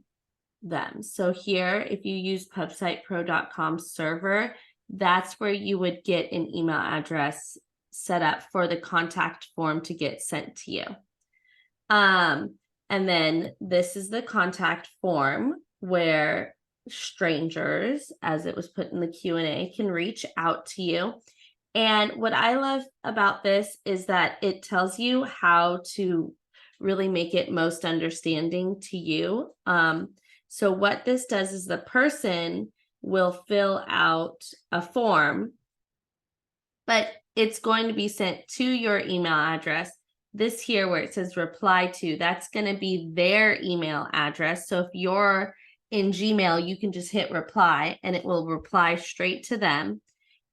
[SPEAKER 2] them. So here, if you use pubsitepro.com server, that's where you would get an email address set up for the contact form to get sent to you. And then this is the contact form where strangers, as it was put in the Q&A, can reach out to you. And what I love about this is that it tells you how to really make it most understanding to you. So what this does is the person will fill out a form, but it's going to be sent to your email address. This here where it says reply to, that's going to be their email address. So if you're in Gmail, you can just hit reply and it will reply straight to them.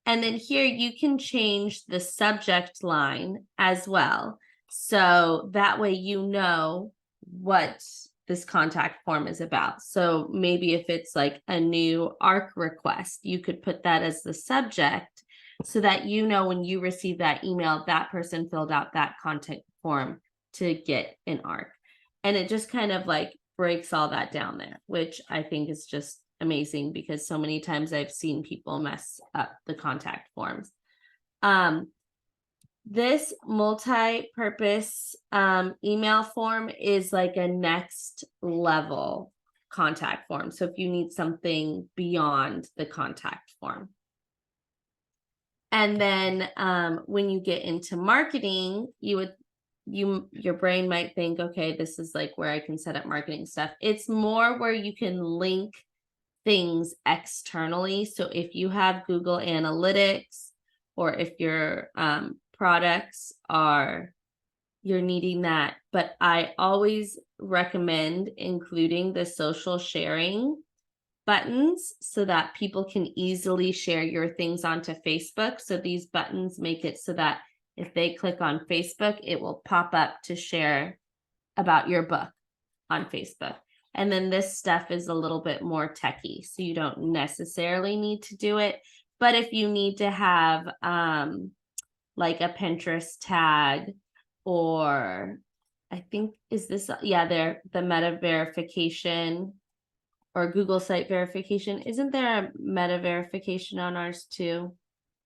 [SPEAKER 2] And then here you can change the subject line as well. So that way you know what this contact form is about. So maybe if it's like a new ARC request, you could put that as the subject so that you know when you receive that email, that person filled out that contact form to get an ARC. And it just kind of like breaks all that down there, which I think is just amazing because so many times I've seen people mess up the contact forms. This multi-purpose email form is like a next level contact form. So if you need something beyond the contact form. And then when you get into marketing, your brain might think, okay, this is like where I can set up marketing stuff. It's more where you can link things externally. So if you have Google Analytics, or if your products you're needing that, but I always recommend including the social sharing buttons so that people can easily share your things onto Facebook. So these buttons make it so that if they click on Facebook, it will pop up to share about your book on Facebook. And then this stuff is a little bit more techy, so you don't necessarily need to do it. But if you need to have like a Pinterest tag, or I think is this, yeah, the meta verification or Google site verification. Isn't there a meta verification on ours too?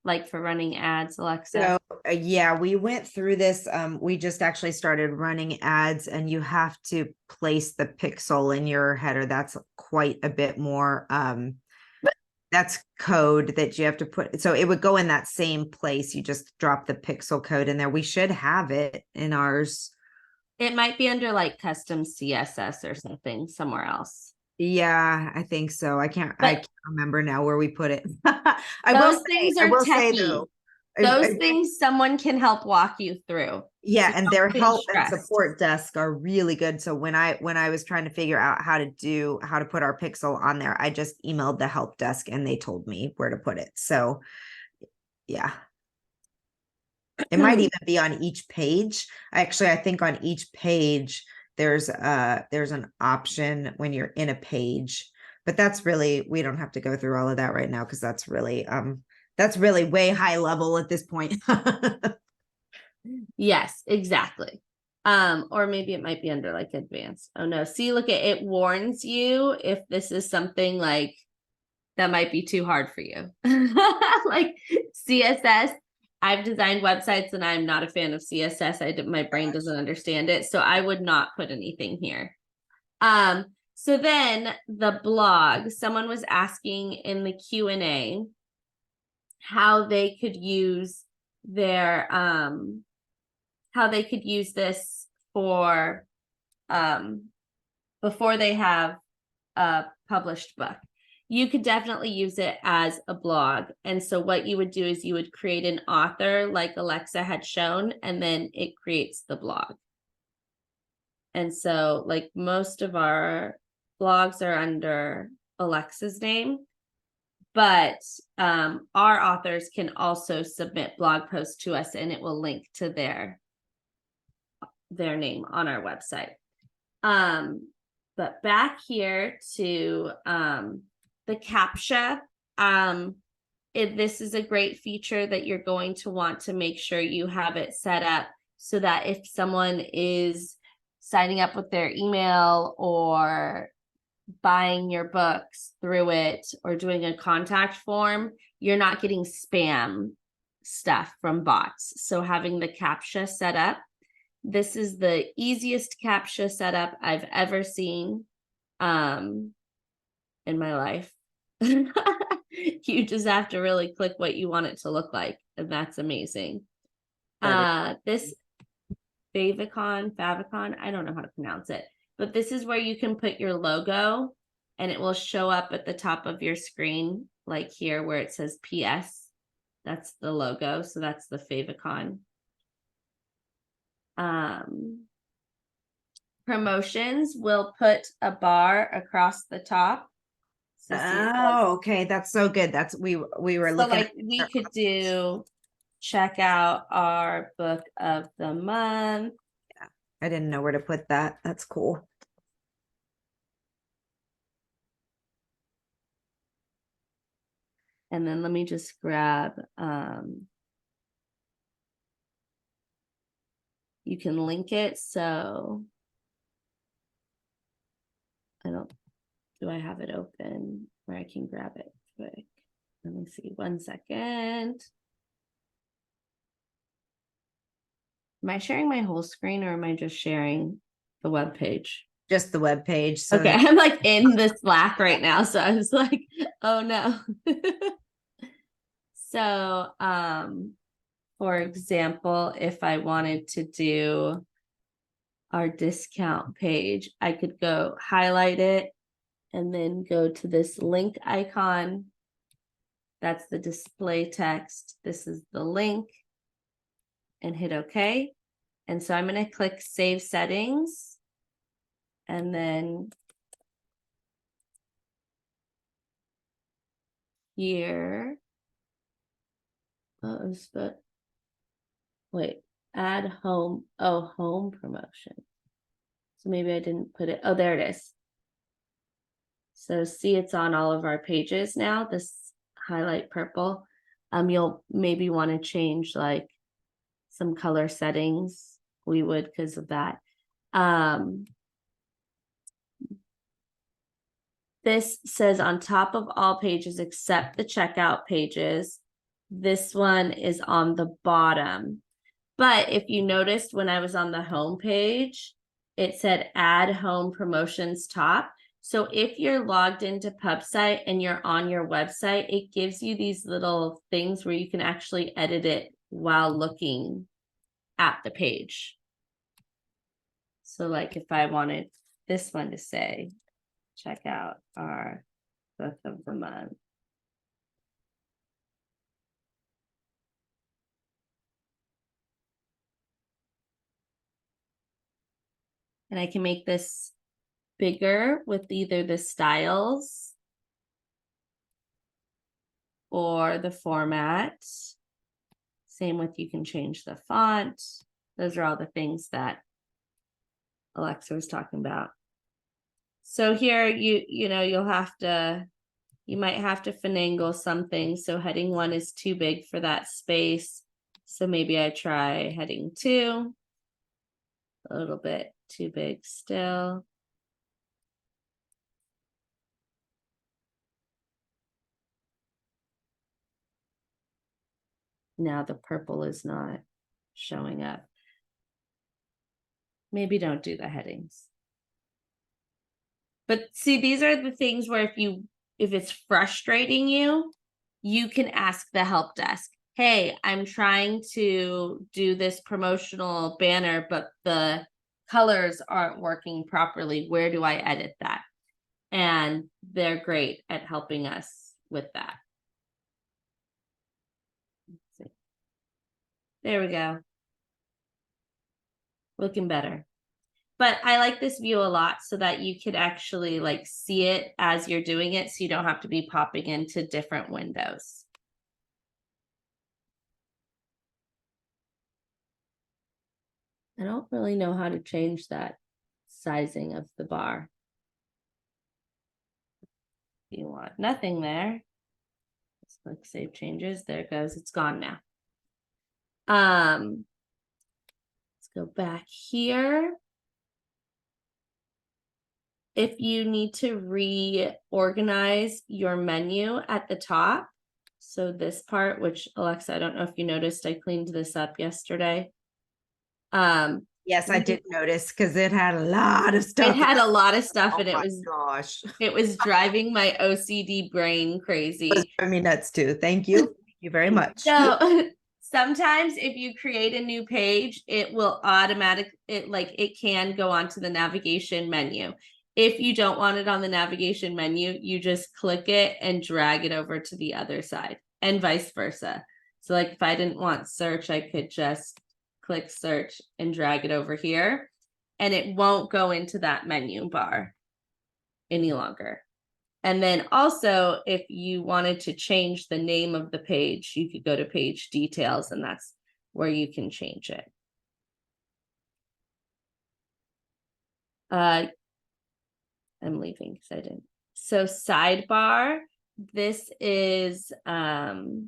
[SPEAKER 2] Like for running ads, Alexa?
[SPEAKER 1] So yeah, we went through this. We just actually started running ads, and you have to place the pixel in your header. That's quite a bit more. That's code that you have to put. So it would go in that same place. You just drop the pixel code in there. We should have it in ours.
[SPEAKER 2] It might be under like custom CSS or something somewhere else.
[SPEAKER 1] Yeah, I think so. I can't remember now where we put it.
[SPEAKER 2] Those things are techie.
[SPEAKER 1] Though,
[SPEAKER 2] those things someone can help walk you through.
[SPEAKER 1] Yeah,
[SPEAKER 2] so
[SPEAKER 1] and their help
[SPEAKER 2] stressed.
[SPEAKER 1] and support desk are really good. So when I was trying to figure out how to put our pixel on there, I just emailed the help desk and they told me where to put it. So yeah. It might even be on each page. Actually, I think on each page there's an option when you're in a page, but that's really, we don't have to go through all of that right now because that's really way high level at this point.
[SPEAKER 2] Yes, exactly. Or maybe it might be under like advanced. Oh no, see, look at it warns you if this is something like that might be too hard for you. Like CSS. I've designed websites and I'm not a fan of CSS. My brain doesn't understand it. So I would not put anything here. So then the blog, someone was asking in the Q&A how they could use their, how they could use this for, before they have a published book. You could definitely use it as a blog. And so what you would do is you would create an author like Alexa had shown, and then it creates the blog. And so like most of our blogs are under Alexa's name, but our authors can also submit blog posts to us and it will link to their their name on our website. But back here to the CAPTCHA, this is a great feature that you're going to want to make sure you have it set up so that if someone is signing up with their email or buying your books through it or doing a contact form, you're not getting spam stuff from bots. So having the CAPTCHA set up, this is the easiest CAPTCHA setup I've ever seen in my life. You just have to really click what you want it to look like, and that's amazing. This favicon, I don't know how to pronounce it, but this is where you can put your logo and it will show up at the top of your screen, like here where it says PS. That's the logo, so that's the favicon. Promotions will put a bar across the top. So
[SPEAKER 1] Oh, okay, that's so good. That's we were
[SPEAKER 2] so
[SPEAKER 1] looking
[SPEAKER 2] like we could do check out our book of the month.
[SPEAKER 1] I didn't know where to put that. That's cool.
[SPEAKER 2] And then let me just grab you can link it. So do I have it open where I can grab it quick? Let me see, 1 second. Am I sharing my whole screen or am I just sharing the web page?
[SPEAKER 1] Just the web page. So
[SPEAKER 2] okay, I'm like in the Slack right now. So I was like, oh no. So for example, if I wanted to do our discount page, I could go highlight it and then go to this link icon. That's the display text. This is the link and hit OK. And so I'm going to click Save Settings and then here. Wait, add home. Oh, home promotion. So maybe I didn't put it. Oh, there it is. So see, it's on all of our pages now, this highlight purple. You'll maybe want to change like some color settings. We would because of that. This says on top of all pages except the checkout pages. This one is on the bottom. But if you noticed when I was on the home page, it said add home promotions top. So if you're logged into PubSite and you're on your website, it gives you these little things where you can actually edit it while looking at the page. So like if I wanted this one to say, check out our book of the month. And I can make this bigger with either the styles or the format. Same with, you can change the font. Those are all the things that Alexa was talking about. So here you might have to finagle some things. So heading 1 is too big for that space. So maybe I try heading 2. A little bit too big still. Now the purple is not showing up. Maybe don't do the headings. But see, these are the things where if it's frustrating you, you can ask the help desk. Hey, I'm trying to do this promotional banner, but the colors aren't working properly. Where do I edit that? And they're great at helping us with that. Let's see. There we go. Looking better. But I like this view a lot so that you could actually like see it as you're doing it, so you don't have to be popping into different windows. I don't really know how to change that sizing of the bar. You want nothing there. Let's click save changes. There it goes. It's gone now. Let's go back here. If you need to reorganize your menu at the top, so this part, which Alexa, I don't know if you noticed, I cleaned this up yesterday.
[SPEAKER 1] Yes, I did notice because it had a lot of stuff.
[SPEAKER 2] It had a lot of stuff,
[SPEAKER 1] Oh
[SPEAKER 2] and
[SPEAKER 1] my gosh.
[SPEAKER 2] it was driving my OCD brain crazy.
[SPEAKER 1] I mean, nuts too. Thank you. Thank you very much.
[SPEAKER 2] So sometimes if you create a new page, it will it can go onto the navigation menu. If you don't want it on the navigation menu, you just click it and drag it over to the other side, and vice versa. So like if I didn't want search, I could just click search and drag it over here, and it won't go into that menu bar any longer. And then also, if you wanted to change the name of the page, you could go to page details, and that's where you can change it. I'm leaving because I didn't. So sidebar, this is, let's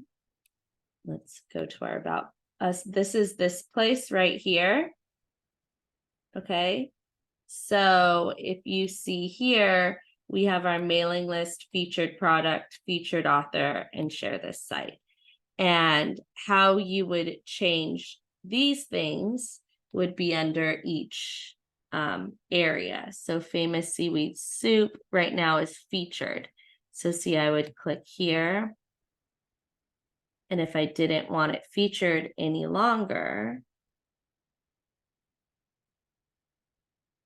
[SPEAKER 2] go to our about us. This is this place right here. Okay. So if you see here, we have our mailing list, featured product, featured author, and share this site. And how you would change these things would be under each area. So famous seaweed soup right now is featured. So see, I would click here. And if I didn't want it featured any longer,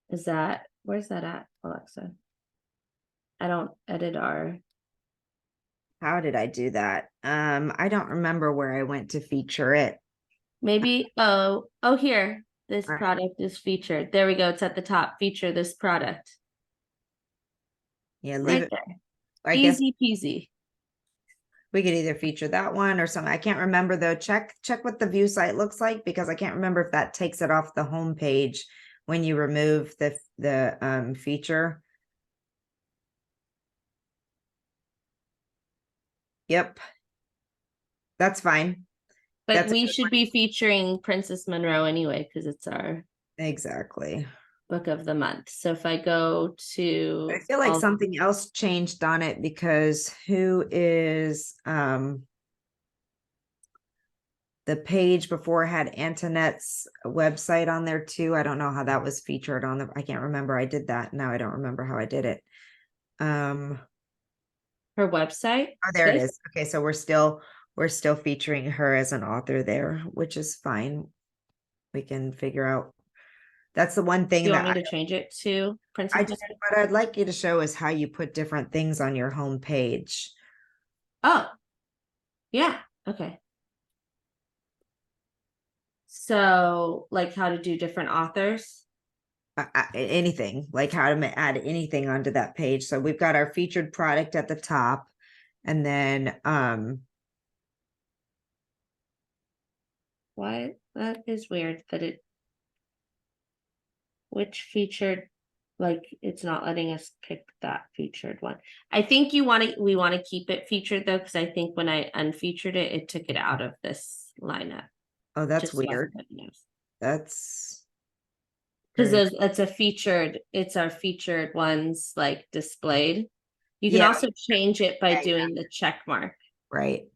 [SPEAKER 2] where's that at, Alexa? I don't edit our.
[SPEAKER 1] How did I do that? I don't remember where I went to feature it.
[SPEAKER 2] Maybe, here, this product is featured. There we go. It's at the top. Feature this product.
[SPEAKER 1] Yeah, leave it
[SPEAKER 2] there.
[SPEAKER 1] I
[SPEAKER 2] Easy peasy.
[SPEAKER 1] We could either feature that one or something. I can't remember though. Check what the view site looks like, because I can't remember if that takes it off the home page when you remove the feature. Yep. That's fine.
[SPEAKER 2] But we should be featuring Princess Monroe anyway, because it's our
[SPEAKER 1] exactly
[SPEAKER 2] book of the month. So if I go to,
[SPEAKER 1] I feel like something else changed on it, because who is the page before had Antoinette's website on there too. I don't know how that was featured on the, I can't remember. I did that. Now I don't remember how I did it.
[SPEAKER 2] Her website.
[SPEAKER 1] Oh, there it is. Okay, so we're still featuring her as an author there, which is fine. We can figure out. That's the one thing
[SPEAKER 2] you want me to change it to Princess.
[SPEAKER 1] What I'd like you to show is how you put different things on your home page.
[SPEAKER 2] Oh, yeah. Okay. So like how to do different authors?
[SPEAKER 1] Anything, like how to add anything onto that page. So we've got our featured product at the top, and then
[SPEAKER 2] what? That is weird that which featured, like it's not letting us pick that featured one. I think we want to keep it featured though, because I think when I unfeatured it, it took it out of this lineup.
[SPEAKER 1] Oh, that's weird. That's
[SPEAKER 2] because it's our featured ones like displayed. You can also change it by doing the check mark.
[SPEAKER 1] Right.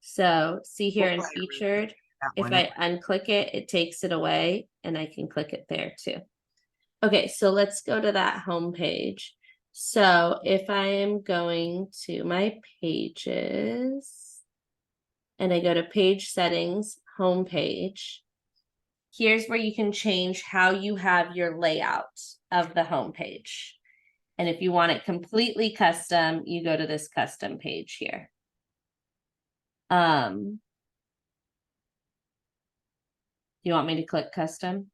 [SPEAKER 2] So see here in featured, if I unclick it, it takes it away, and I can click it there too. Okay, so let's go to that home page. So if I am going to my pages and I go to page settings, home page, here's where you can change how you have your layout of the home page. And if you want it completely custom, you go to this custom page here. Do you want me to click custom?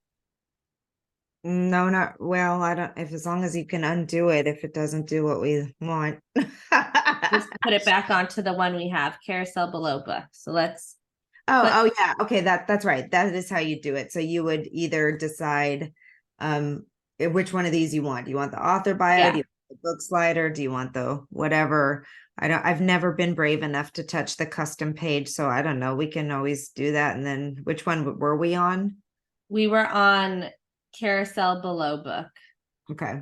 [SPEAKER 1] No, not well. I don't. If as long as you can undo it, if it doesn't do what we want,
[SPEAKER 2] just put it back onto the one we have, carousel below book. So let's.
[SPEAKER 1] Oh,
[SPEAKER 2] But
[SPEAKER 1] oh yeah. Okay, that's right. That is how you do it. So you would either decide which one of these you want. Do you want the author bio? Do
[SPEAKER 2] yeah,
[SPEAKER 1] you want the book slider? Do you want the whatever? I've never been brave enough to touch the custom page, so I don't know. We can always do that. And then which one were we on?
[SPEAKER 2] we were on carousel below book.
[SPEAKER 1] Okay.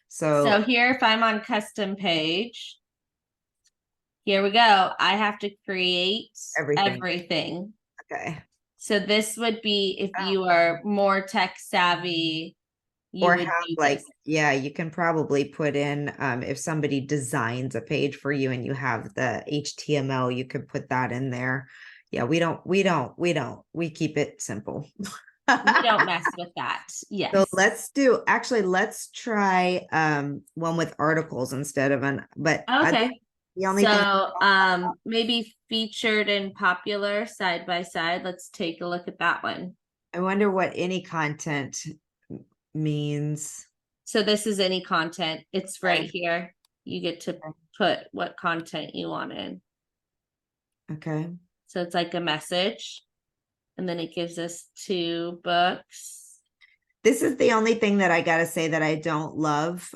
[SPEAKER 2] So
[SPEAKER 1] So
[SPEAKER 2] here, if I'm on custom page, here we go. I have to create
[SPEAKER 1] everything.
[SPEAKER 2] everything.
[SPEAKER 1] Okay.
[SPEAKER 2] So this would be if
[SPEAKER 1] Oh.
[SPEAKER 2] you are more tech savvy, you
[SPEAKER 1] Or
[SPEAKER 2] would
[SPEAKER 1] have
[SPEAKER 2] do
[SPEAKER 1] like,
[SPEAKER 2] this.
[SPEAKER 1] yeah, you can probably put in if somebody designs a page for you and you have the HTML, you could put that in there. Yeah, we keep it simple.
[SPEAKER 2] We don't mess with that.
[SPEAKER 1] So
[SPEAKER 2] Yes.
[SPEAKER 1] let's try one with articles instead of but
[SPEAKER 2] Okay.
[SPEAKER 1] the only thing
[SPEAKER 2] So maybe featured and popular side by side. Let's take a look at that one.
[SPEAKER 1] I wonder what any content means.
[SPEAKER 2] So this is any content. It's right
[SPEAKER 1] Okay.
[SPEAKER 2] here. You get to put what content you want in.
[SPEAKER 1] Okay.
[SPEAKER 2] So it's like a message. And then it gives us 2 books.
[SPEAKER 1] This is the only thing that I gotta say that I don't love.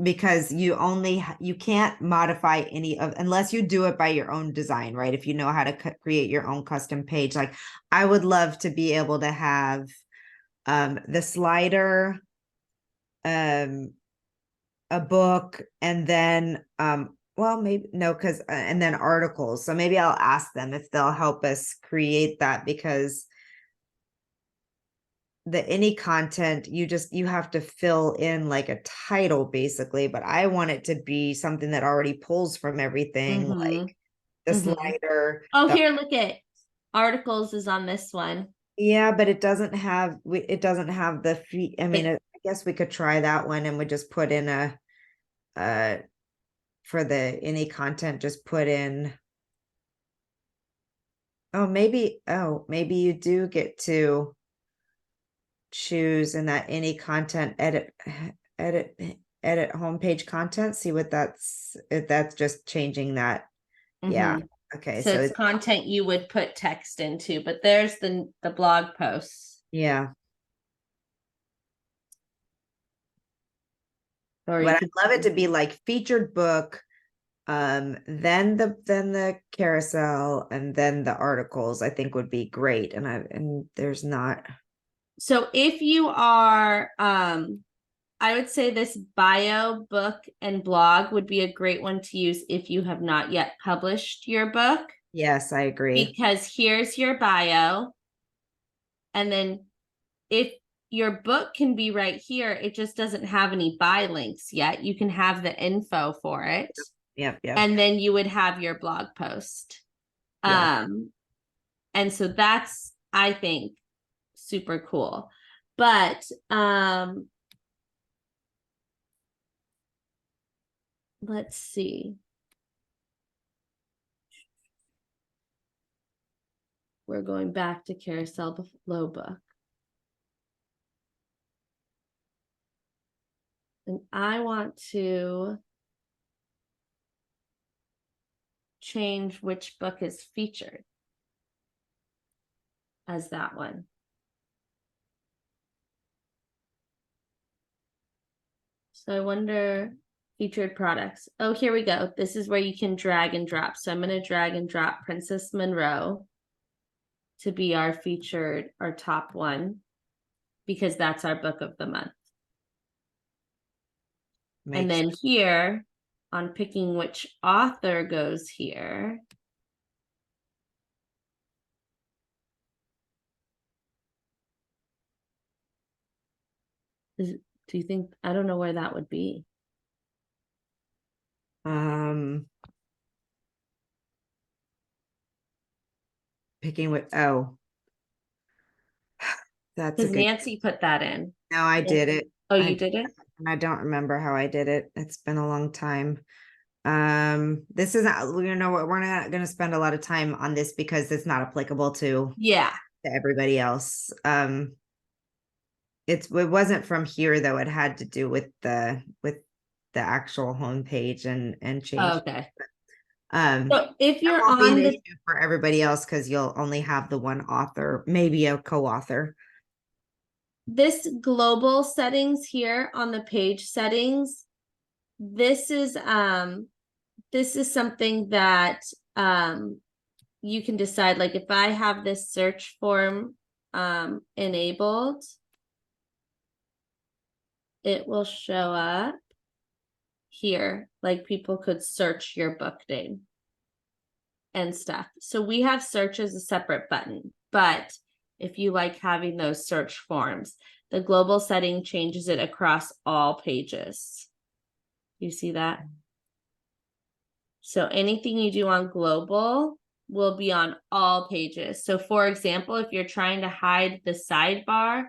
[SPEAKER 1] Because you can't modify any of unless you do it by your own design, right? If you know how to create your own custom page, like I would love to be able to have the slider, a book, and then well, maybe no, because and then articles. So maybe I'll ask them if they'll help us create that, because the any content you have to fill in like a title basically, but I want it to be something that already pulls from everything, like the slider.
[SPEAKER 2] Oh, here, look at articles is on this one.
[SPEAKER 1] Yeah, but it doesn't have the feet. I mean, I guess we could try that one and we just put in a for the any content, just put in, oh maybe you do get to choose in that any content edit edit homepage content. See what if that's just changing that. Yeah. Okay.
[SPEAKER 2] So
[SPEAKER 1] So
[SPEAKER 2] it's content you would put text into, but there's the blog posts.
[SPEAKER 1] yeah.
[SPEAKER 2] Or
[SPEAKER 1] But I'd love it to be like featured book, then the carousel, and then the articles, I think would be great. And there's not.
[SPEAKER 2] So if you are I would say this bio, book, and blog would be a great one to use if you have not yet published your book.
[SPEAKER 1] Yes, I agree.
[SPEAKER 2] Because here's your bio. And then if your book can be right here, it just doesn't have any buy links yet. You can have the info for it.
[SPEAKER 1] Yep.
[SPEAKER 2] And then you would have your blog post.
[SPEAKER 1] Yeah.
[SPEAKER 2] And so that's, I think, super cool. But let's see. We're going back to carousel below book. And I want to change which book is featured as that one. So I wonder, featured products. Oh, here we go. This is where you can drag and drop. So I'm going to drag and drop Princess Monroe to be our featured, our top one, because that's our book of the month. And then here, on picking which author goes here, do you think, I don't know where that would be.
[SPEAKER 1] Picking what, oh, that's a
[SPEAKER 2] Because
[SPEAKER 1] good.
[SPEAKER 2] Nancy put that in.
[SPEAKER 1] No, I did it.
[SPEAKER 2] Oh, you did it?
[SPEAKER 1] I don't remember how I did it. It's been a long time. This is not, we're not going to spend a lot of time on this because it's not applicable to everybody else. It wasn't from here though. It had to do with the actual homepage and change.
[SPEAKER 2] Okay. So if
[SPEAKER 1] That
[SPEAKER 2] you're
[SPEAKER 1] won't be an
[SPEAKER 2] on the
[SPEAKER 1] issue for everybody else because you'll only have the one author, maybe a co-author.
[SPEAKER 2] this global settings here on the page settings, this is something that you can decide, like if I have this search form enabled, it will show up here, like people could search your book name and stuff. So we have search as a separate button, but if you like having those search forms, the global setting changes it across all pages. You see that? So anything you do on global will be on all pages. So for example, if you're trying to hide the sidebar,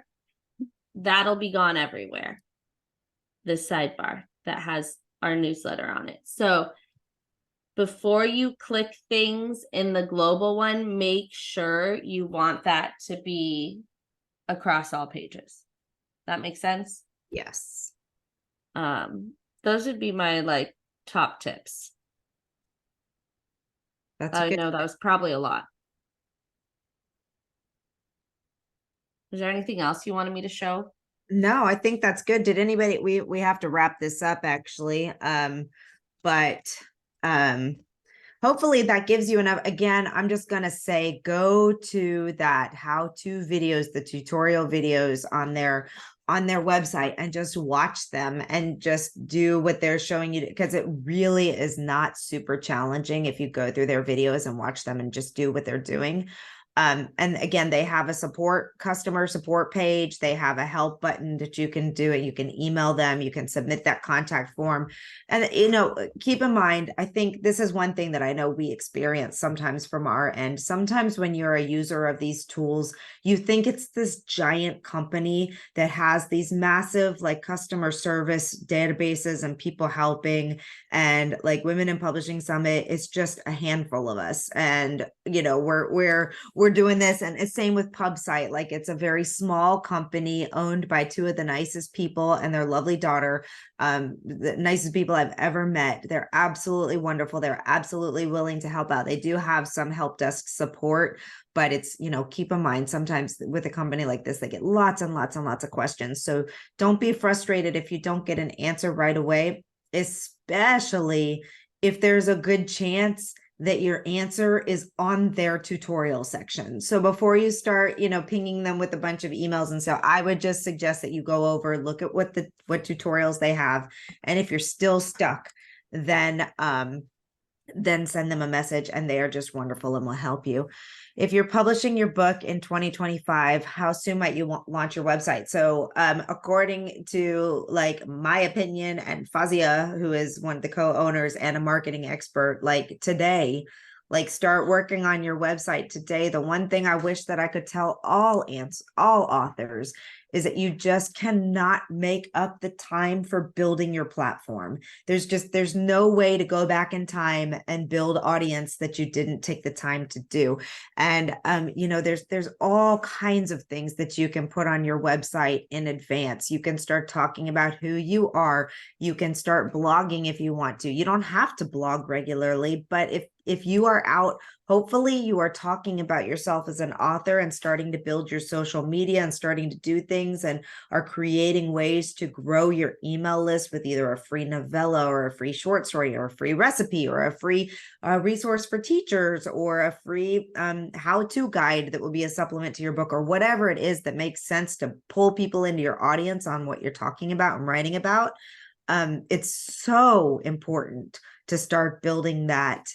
[SPEAKER 2] that'll be gone everywhere. This sidebar that has our newsletter on it. So before you click things in the global one, make sure you want that to be across all pages. That makes sense?
[SPEAKER 1] Yes.
[SPEAKER 2] Those would be my like top tips.
[SPEAKER 1] That's
[SPEAKER 2] I
[SPEAKER 1] good.
[SPEAKER 2] know that was probably a lot. Is there anything else you wanted me to show?
[SPEAKER 1] No, I think that's good. Did anybody, we have to wrap this up actually. But hopefully that gives you enough. Again, I'm just going to say, go to that how-to videos, the tutorial videos on their website, and just watch them and just do what they're showing you, because it really is not super challenging if you go through their videos and watch them and just do what they're doing. And again, they have a customer support page. They have a help button that you can do it. You can email them, you can submit that contact form. And, keep in mind, I think this is one thing that I know we experience sometimes from our end. Sometimes when you're a user of these tools, you think it's this giant company that has these massive like customer service databases and people helping, and like Women in Publishing Summit, it's just a handful of us. And, we're doing this, and it's same with PubSite. Like, it's a very small company owned by two of the nicest people and their lovely daughter, the nicest people I've ever met. They're absolutely wonderful. They're absolutely willing to help out. They do have some help desk support, but it's, keep in mind, sometimes with a company like this, they get lots and lots and lots of questions. So don't be frustrated if you don't get an answer right away, especially if there's a good chance that your answer is on their tutorial section. So before you start, pinging them with a bunch of emails and so, I would just suggest that you go over, look at what tutorials they have. And if you're still stuck, then send them a message, and they are just wonderful and will help you. If you're publishing your book in 2025, how soon might you launch your website? So according to like my opinion, and Fazia, who is one of the co-owners and a marketing expert, like today, like start working on your website today. The one thing I wish that I could tell all authors is that you just cannot make up the time for building your platform. There's no way to go back in time and build audience that you didn't take the time to do. And there's all kinds of things that you can put on your website in advance. You can start talking about who you are. You can start blogging if you want to. You don't have to blog regularly, but if you are out, hopefully you are talking about yourself as an author and starting to build your social media and starting to do things, and are creating ways to grow your email list with either a free novella or a free short story or a free recipe or a free resource for teachers or a free how-to guide that will be a supplement to your book, or whatever it is that makes sense to pull people into your audience on what you're talking about and writing about. It's so important to start building that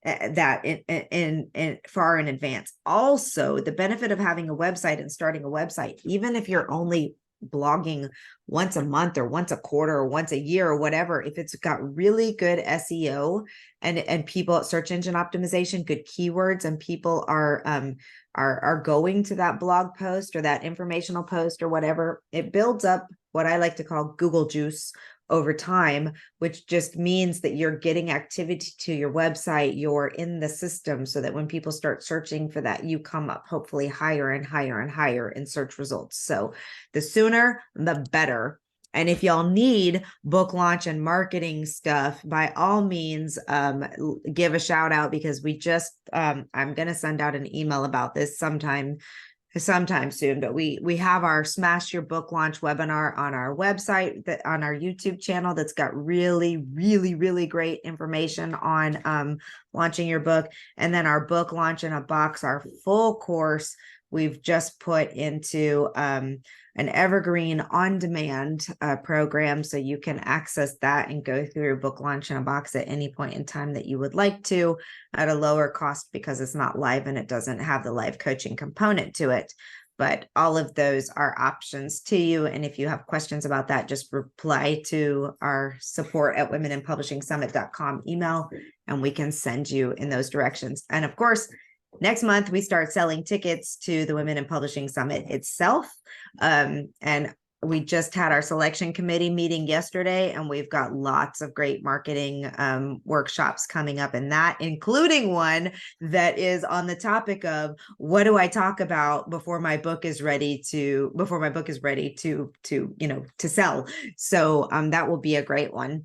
[SPEAKER 1] in far in advance. Also, the benefit of having a website and starting a website, even if you're only blogging once a month or once a quarter or once a year or whatever, if it's got really good SEO and people, search engine optimization, good keywords, and people are going to that blog post or that informational post or whatever, it builds up what I like to call Google juice over time, which just means that you're getting activity to your website, you're in the system, so that when people start searching for that, you come up hopefully higher and higher and higher in search results. So the sooner, the better. And if y'all need book launch and marketing stuff, by all means, give a shout out, because we just, I'm going to send out an email about this sometime soon, but we have our Smash Your Book Launch webinar on our website, that on our YouTube channel, that's got really, really, really great information on launching your book. And then our Book Launch in a Box, our full course, we've just put into an evergreen on-demand program, so you can access that and go through Book Launch in a Box at any point in time that you would like to, at a lower cost, because it's not live and it doesn't have the live coaching component to it. But all of those are options to you. And if you have questions about that, just reply to our support@womeninpublishingsummit.com email, and we can send you in those directions. And of course, next month, we start selling tickets to the Women in Publishing Summit itself. And we just had our selection committee meeting yesterday, and we've got lots of great marketing workshops coming up in that, including one that is on the topic of, what do I talk about before my book is ready to sell. So that will be a great one.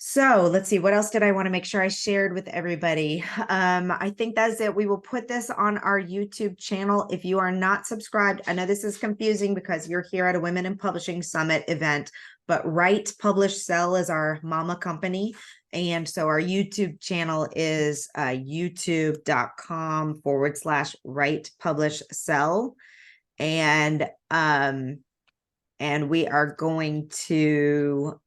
[SPEAKER 1] So let's see, what else did I want to make sure I shared with everybody? I think that's it. We will put this on our YouTube channel. If you are not subscribed, I know this is confusing because you're here at a Women in Publishing Summit event, but Write, Publish, Sell is our mama company. And so our YouTube channel is youtube.com/Write, Publish, Sell. And we are going to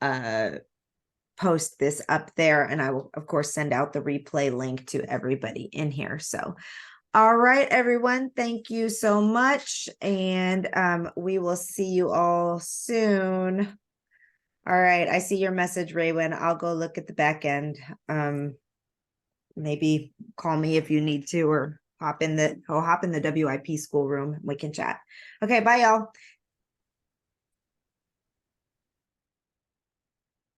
[SPEAKER 1] post this up there, and I will of course send out the replay link to everybody in here. So all right, everyone, thank you so much, and we will see you all soon. All right, I see your message, Raywin. I'll go look at the back end. Maybe call me if you need to, or hop in the WIP schoolroom. We can chat. Okay, bye y'all.